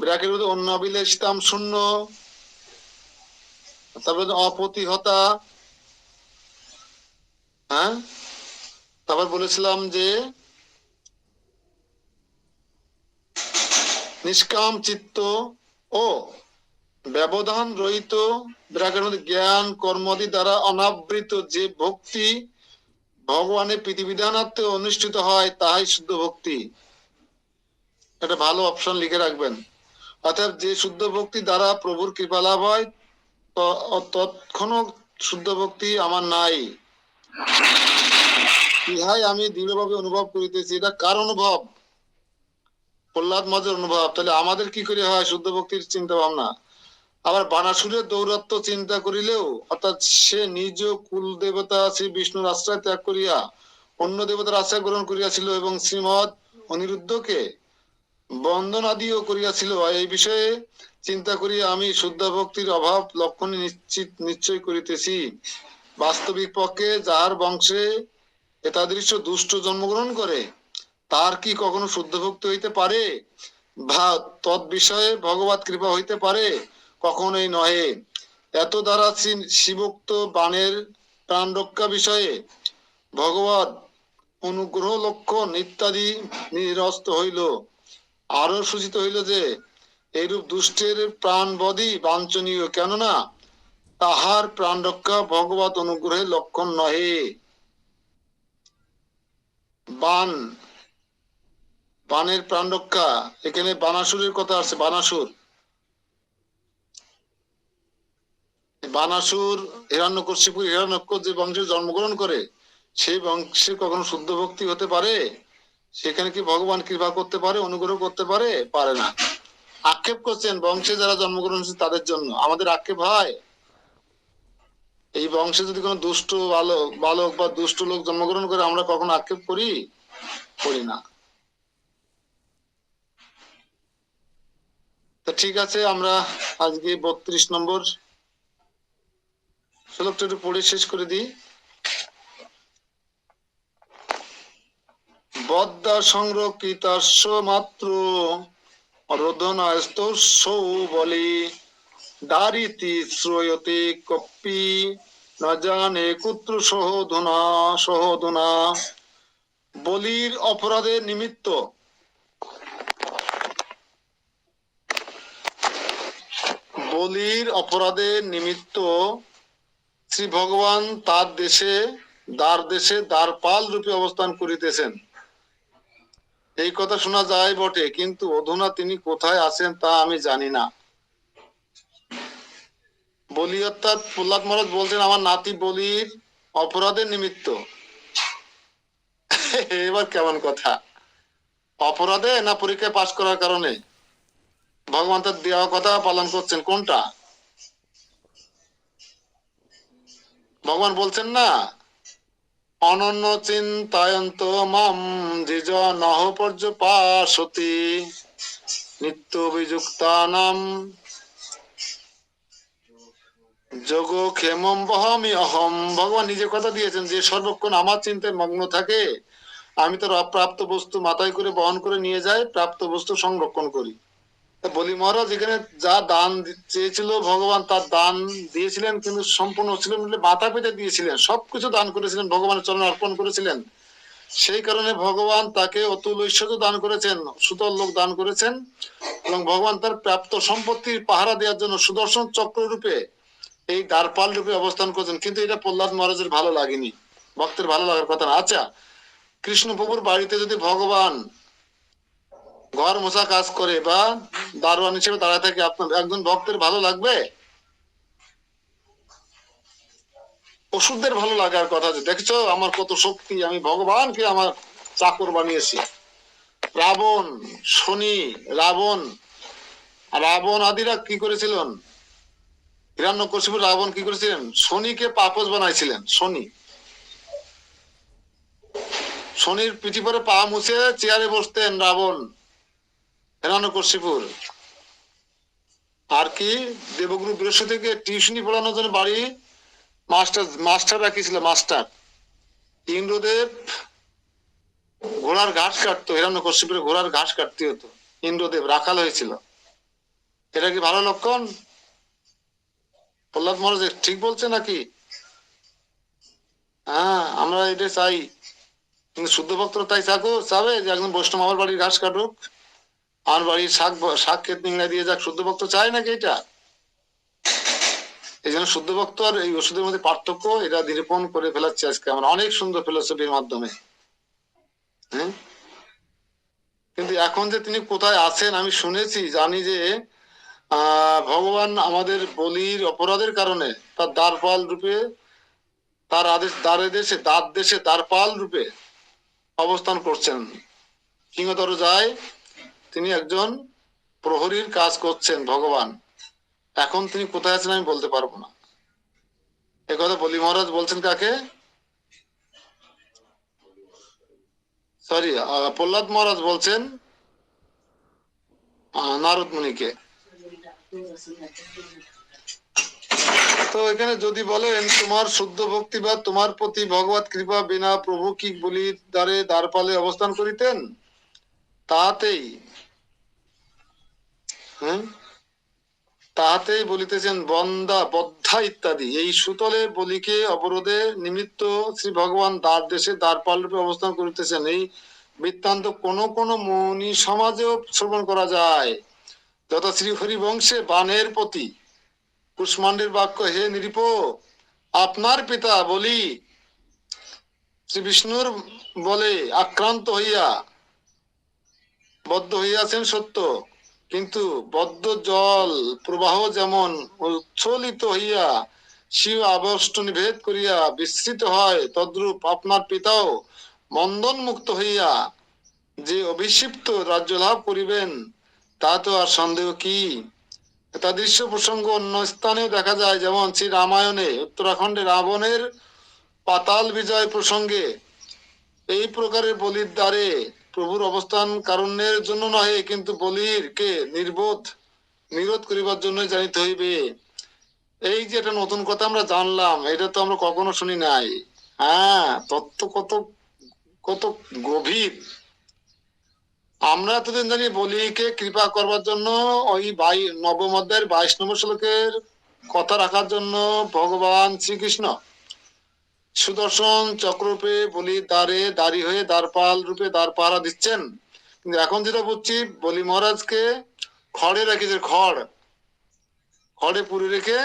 ব্র্যাকেট মধ্যে অন্য অভিলেষতাম শূন্য, তারপরে অপ্রতিহতা, হ্যাঁ, তারপর বলেছিলাম যে নিষ্কাম চিত্ত ও ব্যবধান রহিত ব্র্যাকেটের মধ্যে জ্ঞান কর্মাদি দ্বারা অনাবৃত যে ভক্তি ভগবানের প্রীতিবিধানার্থে অনুষ্ঠিত হয় তাহাই শুদ্ধ ভক্তি। একটা ভালো অপশন লিখে রাখবেন। অর্থাৎ যে শুদ্ধ ভক্তি দ্বারা প্রভুর কৃপা লাভ হয়, তৎক্ষণ শুদ্ধ ভক্তি আমার নাই, ইহাই আমি দৃঢ়ভাবে অনুভব করিতেছি। এটা কার অনুভব? প্রহ্লাদ মহারাজের অনুভব। তাহলে আমাদের কি করে হয় শুদ্ধ ভক্তির চিন্তা ভাবনা? আবার বানাসুরের দৌরত্ব চিন্তা করিলেও, অর্থাৎ সে নিজ কুল দেবতা শ্রী বিষ্ণুর আশ্রয় ত্যাগ করিয়া অন্য দেবতার আশ্রয় গ্রহণ করিয়াছিল এবং শ্রীমৎ অনিরুদ্ধকে বন্ধন আদিও করিয়াছিল। এই বিষয়ে চিন্তা করিয়া আমি শুদ্ধ ভক্তির অভাব লক্ষণে নিশ্চয় করিতেছি। বাস্তবিক পক্ষে যাহার বংশে এতাদৃশ্য দুষ্ট জন্মগ্রহণ করে, তার কি কখনো শুদ্ধ ভক্তি হইতে পারে বা তৎ বিষয়ে ভগবত কৃপা হইতে পারে? কখনোই নহে। এত দ্বারা শিবোক্ত বাণের প্রাণ রক্ষা বিষয়ে ভগবত অনুগ্রহ লক্ষণ ইত্যাদি নিরস্ত হইল। আরো সূচিত হইল যে এইরূপ দুষ্টের প্রাণবধই বাঞ্ছনীয়, কেননা তাহার প্রাণ রক্ষা ভগবত অনুগ্রহের লক্ষণ নহে। বানের প্রাণ রক্ষা, এখানে বানাসুরের কথা আছে। বানাসুর হিরণ্যকশিপু হিরণ্যক্ষ যে বংশে জন্মগ্রহণ করে, সেই বংশে কখনো শুদ্ধ ভক্তি হতে পারে? সেখানে কি ভগবান কৃপা করতে পারে, অনুগ্রহ করতে পারে? পারে না। আক্ষেপ করছেন বংশে যারা জন্মগ্রহণ হচ্ছে তাদের জন্য, আমাদের আক্ষেপ হয়? এই বংশে যদি কোনো দুষ্ট বালক বা দুষ্ট লোক জন্মগ্রহণ করে, আমরা কখনো আক্ষেপ করি? করি না। তো ঠিক আছে, আমরা আজকে 32 নম্বর শ্লোকটা একটু পড়ে শেষ করে দিই। বদ্যা সংরক্ষিতাস্য মাত্র রোদনাস্তস্যৌ বলি দারিতি শ্রয়তে কপ্পি ন জানে কুত্র সহোদনা। বলির অপরাধের নিমিত্ত শ্রী ভগবান তার দেশে দ্বারপাল রূপে অবস্থান করিতেছেন, এই কথা শোনা যায় বটে, কিন্তু অধুনা তিনি কোথায় আছেন তা আমি জানি না। বলি অর্থাৎ প্রহ্লাদ মহারাজ বলছেন আমার নাতি বলির অপরাধের নিমিত্ত। এবার কেমন কথা, অপরাধে না পরীক্ষায় পাশ করার কারণে ভগবান তার দেওয়া কথা পালন করছেন? কোনটা? ভগবান বলছেন না অনন্য চিন্তায়ন্ত মাম জিজ নহ পর্যপাসতি নিত্য বিযুক্তানাম যোগ ক্ষেমম বহামি অহম। ভগবান নিজে কথা দিয়েছেন যে সর্বক্ষণ আমার চিন্তায় মগ্ন থাকে, আমি তার অপ্রাপ্ত বস্তু মাথায় করে বহন করে নিয়ে যাই, প্রাপ্ত বস্তু সংরক্ষণ করি। বলি মহারাজ এখানে যা দান চেয়েছিল ভগবান তার দান দিয়েছিলেন, কিন্তু সম্পূর্ণ ছিল মাথা পেতে দিয়েছিলেন, সবকিছু দান করেছিলেন, ভগবানের চরণে অর্পণ করেছিলেন। সেই কারণে ভগবান তাকে অতুল ঐশ্বর্য দান করেছেন, সুতল লোক দান করেছেন, এবং ভগবান তার প্রাপ্ত সম্পত্তির পাহারা দেওয়ার জন্য সুদর্শন চক্র রূপে এই দ্বারপাল রূপে অবস্থান করছেন। কিন্তু এটা প্রহ্লাদ মহারাজের ভালো লাগেনি, ভক্তের ভালো লাগার কথা না। আচ্ছা, কৃষ্ণপ্রভুর বাড়িতে যদি ভগবান ঘর মোছা কাজ করে বা দারোয়ান হিসেবে দাঁড়ায় থাকে, আপনার একজন ভক্তের ভালো লাগবে? ওষুধদের ভালো লাগার কথা যে দেখছো আমার কত শক্তি, আমি ভগবানকে আমার চাকর বানিয়েছি। রাবণ, শনি, রাবণ আদিরা কি করেছিলেন? হিরণ্যকশিপু রাবণ কি করেছিলেন? শনিকে পাপস বানাইছিলেন। শনির পিঠি পরে পা মুছে চেয়ারে বসতেন রাবণ, হিরণ্যকশিপুর। আর কি দেবগুরু বৃহস্পতিকে টিউশনি পড়ানোর জন্য বাড়ি মাস্টার রাখিয়েছিল। ইন্দ্রদেব ঘোড়ার ঘাস কাটতো, হিরণ্যকশিপুরের ঘোড়ার ঘাস কাটতে হতো, ইন্দ্রদেব রাখাল হয়েছিল। এটা কি ভালো লক্ষণ? প্রহ্লাদ মহারাজ ঠিক বলছে নাকি? হ্যাঁ, আমরা এটা চাই, কিন্তু শুদ্ধ ভক্তরা তাই চাবে যে একজন বৈষ্ণব আমার বাড়ির ঘাস কাটুক, আমার বাড়ির শাক ক্ষেত নিংড়া দিয়ে যাক? শুদ্ধ ভক্ত চায় নাকি এটা? এই জন্য শুদ্ধ ভক্ত আর এই ওষুধের মধ্যে পার্থক্য এটা নিরূপণ করে ফেলাচ্ছে আজকে আমরা অনেক সুন্দর ফিলোসফির মাধ্যমে। হ্যাঁ, কিন্তু এখন যে তিনি কোথায় আছেন আমি শুনেছি, জানি যে ভগবান আমাদের বলির অপরাধের কারণে তার দ্বারপাল রূপে, তার দেশে দ্বারপাল রূপে অবস্থান করছেন। কিংতর যায় তিনি একজন প্রহরীর কাজ করছেন ভগবান। এখন তিনি কোথায় আছেন আমি বলতে পারবো না। একথা বলি মহারাজ বলছেন কাকে? প্রহ্লাদ মহারাজ বলছেন নারদ মুনিকে। তো এখানে যদি বলেন তোমার শুদ্ধ ভক্তি বা তোমার প্রতি ভগবত কৃপা বিনা প্রভু কি বলির দ্বারপালে অবস্থান করিতেন? তাহাতেই বলিতেছেন বদ্ধা ইত্যাদি। এই সুতলে বলিকে অবরোধে নিমিত্ত শ্রী ভগবান দ্বারপাল রূপে অবস্থান করিতেছেন। এই বৃত্তান্ত কোন কোন মুনি সমাজেও শ্রবণ করা যায়। যথা শ্রী হরিবংশে বানের প্রতি কুষ্মাণ্ডের বাক্য, হে নৃপ, আপনার পিতা বলি শ্রী বিষ্ণুর বলে আক্রান্ত হইয়া বদ্ধ হইয়াছেন সত্য, কিন্তু বদ্ধ জল প্রবাহ যেমন উচ্ছলিত হইয়া শিব আবষ্টনী ভেদ করিয়া বিস্তৃত হয়, তদ্রূপ আপনার পিতাও বন্ধন মুক্ত হইয়া যে অভিষিপ্ত রাজ্য লাভ করিবেন তা তো আর সন্দেহ কি। তাদৃশ্য প্রসঙ্গ অন্য স্থানেও দেখা যায়, যেমন শ্রী রামায়ণে উত্তরাখণ্ডে রাবণের পাতাল বিজয় প্রসঙ্গে এই প্রকারের বলির দ্বারে প্রভুর অবস্থান কারণের জন্য নহে, কিন্তু বলির কে নির্বোধ নিরোধ করিবার জন্যই জানিতে হইবে। এই যে একটা নতুন কথা আমরা জানলাম, এটা তো আমরা কখনো শুনি নাই। হ্যাঁ, তত্ত্ব কত কত গভীর। আমরা এতদিন জানি বলিকে কৃপা করবার জন্য ওই নবম অধ্যায়ের 22 নম্বর শ্লোকের কথা রাখার জন্য ভগবান শ্রীকৃষ্ণ সুদর্শন চক্ররূপে বলির দ্বারে দাঁড়ি হয়ে দ্বারপাল রূপে দ্বার পাহারা দিচ্ছেন। কিন্তু এখন যেটা বুঝছি, বলি মহারাজকে খড়ে রেখেছে, খড়ে পুরে রেখে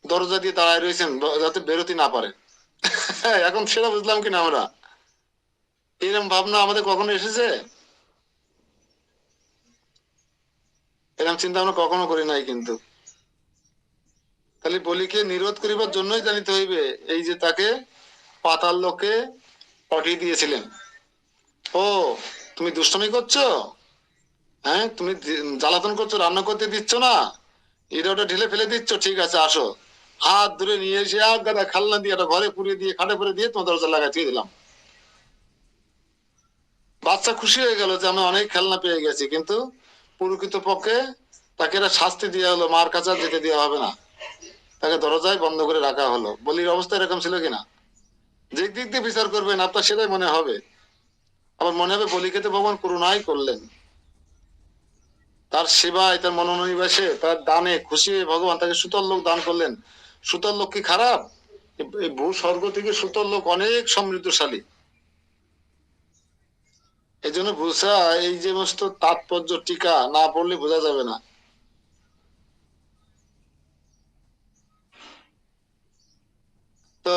দরজা দিয়ে দাঁড়ায় রয়েছেন যাতে বেরোতে না পারে। এখন সেটা বুঝলাম কিনা আমরা, এরকম ভাবনা আমাদের কখনো এসেছে? এরকম চিন্তা আমরা কখনো করি নাই। কিন্তু তাহলে বলিকে নিরোধ করিবার জন্যই জানিতে হইবে এই যে তাকে পাতাল লোকে পাঠিয়ে দিয়েছিলেন। ও, তুমি দুষ্টমি করছো, হ্যাঁ, তুমি জ্বালাতন করছো, রান্না করতে দিচ্ছ না, এটা ওটা ঢেলে ফেলে দিচ্ছ, ঠিক আছে আসো। হাত ধরে নিয়ে এসে এক গাদা খালনা দিয়ে একটা ঘরে পুড়িয়ে দিয়ে খাটে পুড়ে দিয়ে তোমার দরজা লাগাই দিলাম। বাচ্চা খুশি হয়ে গেল যে আমি অনেক খেলনা পেয়ে গেছি, কিন্তু প্রকৃত পক্ষে তাকে একটা শাস্তি দেওয়া হলো, মার কাছে আর যেতে দেওয়া হবে না, তাকে দরজায় বন্ধ করে রাখা হলো। বলির অবস্থা এরকম ছিল কিনা? যে দিক দিয়ে বিচার করবেন আপনার সেটাই মনে হবে। আবার মনে হবে বলিকে তো ভগবান করুণাই করলেন, তার সেবায়, তার মনোনিবেশে, তার দানে খুশি হয়ে ভগবান তাকে সুতল লোক দান করলেন। সুতল লোক কি খারাপ? এই ভূ স্বর্গ থেকে সুতল লোক অনেক সমৃদ্ধশালী। এই জন্য বুঝা, এই যে সমস্ত তাৎপর্য টিকা না পড়লে বোঝা যাবে না। তো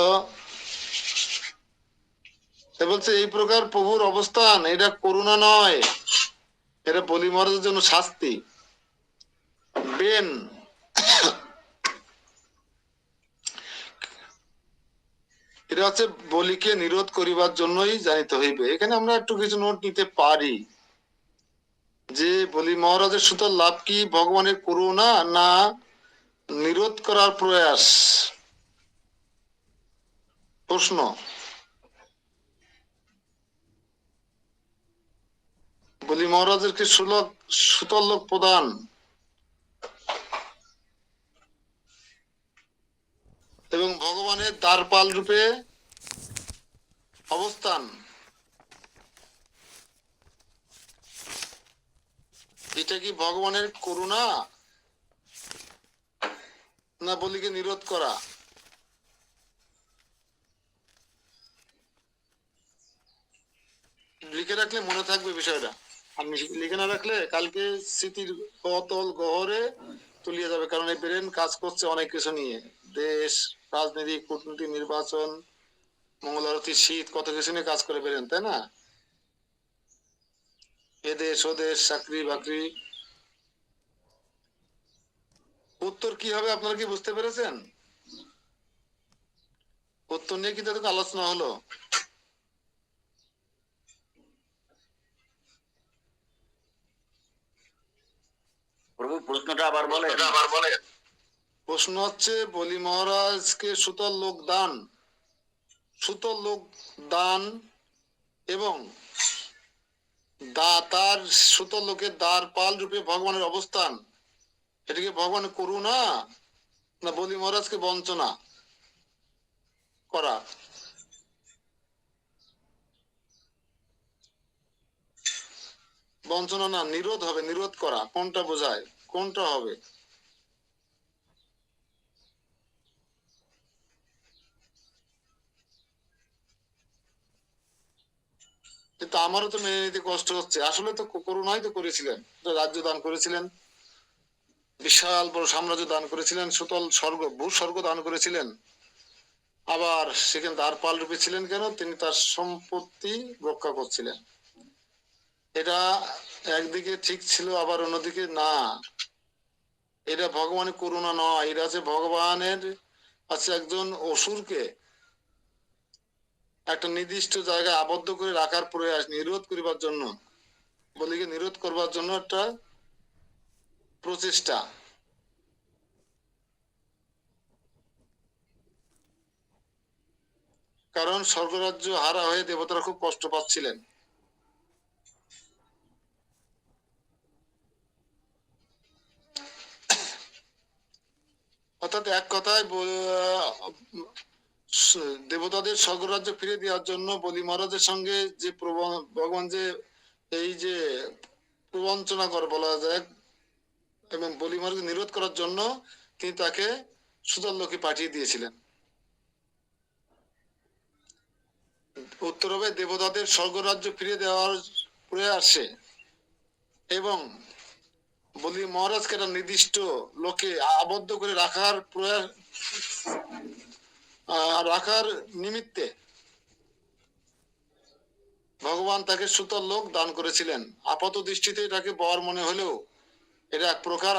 বলছে এই প্রকার প্রভুর অবস্থান, এটা করুণা নয়, এটা বলি মহারাজের জন্য শাস্তি। বেন, এটা হচ্ছে বলিকে নিরোধ করিবার জন্যই জানিতে হইবে। এখানে আমরা একটু কিছু নোট নিতে পারি যে বলি মহারাজের সুতরাং লাভ কি, ভগবানের করুণা না নিরোধ করার প্রয়াস? প্রশ্ন। বলি মহারাজের কি সুতল লোক প্রদান এবং ভগবানের দ্বারপাল রূপে অবস্থান, এটা কি ভগবানের করুণা না বলিকে নিরোধ করা? লিখে রাখলে মনে থাকবে বিষয়টা। আমি লিখে না রাখলে কালকে স্মৃতির অতল গহরে তুলিয়ে যাবে। কারণ এই ব্রেন কাজ করছে অনেক কিছু নিয়ে, দেশ, রাজনীতি, কূটনীতি, নির্বাচন, মঙ্গল আরতি, শীত, কত কিছু নিয়ে কাজ করে বেরেন, তাই না? এদেশ ওদেশ, চাকরি বাকরি। উত্তর কি হবে আপনারা কি বুঝতে পেরেছেন? উত্তর নিয়ে কিন্তু এতক্ষণ আলোচনা হলো। প্রভু প্রশ্নটা আবার বলেন। প্রশ্ন হচ্ছে বলি মহারাজকে সুতল লোক দান, সুতল লোক দান এবং তার সুতল লোকের দ্বার পাল রূপে ভগবানের অবস্থান, এটাকে ভগবানের করুণা না বলি মহারাজকে বঞ্চনা করা? বঞ্চনা না, নিরোধ হবে, নিরোধ করা। কোনটা বোঝায়, কোনটা হবে? কিন্তু আমারও তো মেনে নিতে কষ্ট হচ্ছে। আসলে তো করুণাই তো করেছিলেন, রাজ্য দান করেছিলেন, বিশাল বড় সাম্রাজ্য দান করেছিলেন, সুতল স্বর্গ, ভূ স্বর্গ দান করেছিলেন। আবার সেখানে দ্বারপাল রূপে ছিলেন কেন? তিনি তার সম্পত্তি রক্ষা করছিলেন। এটা একদিকে ঠিক ছিল, আবার অন্যদিকে না। এটা ভগবানের করুণা নয়, এটা আছে ভগবানের আছে একজন অসুরকে একটা নির্দিষ্ট জায়গায় আবদ্ধ করে রাখার প্রয়াস, নিরোধ করিবার জন্য, বলিকে নিরোধ করবার জন্য একটা প্রচেষ্টা। কারণ স্বর্গরাজ্য হারা হয়ে দেবতারা খুব কষ্ট পাচ্ছিলেন। অর্থাৎ এক কথায় দেবতাদের স্বর্গরাজ্য ফিরে দেওয়ার জন্য বলি মহারাজের সঙ্গে যে ভগবান যে এই যে প্রবঞ্চনা করে বলা যায় এবং বলি মহারাজকে নিরোধ করার জন্য তিনি তাকে সুতল লোকে পাঠিয়ে দিয়েছিলেন। উত্তরবে দেবতাদের স্বর্গরাজ্য ফিরে দেওয়ার প্রয়াসে এবং বলি মহারাজকে একটা নির্দিষ্ট লোকে আবদ্ধ করে রাখার নিমিত্তে ভগবান তাকে সুতল লোক দান করেছিলেন। আপাত দৃষ্টিতে এটাকে বর মনে হলেও এটা এক প্রকার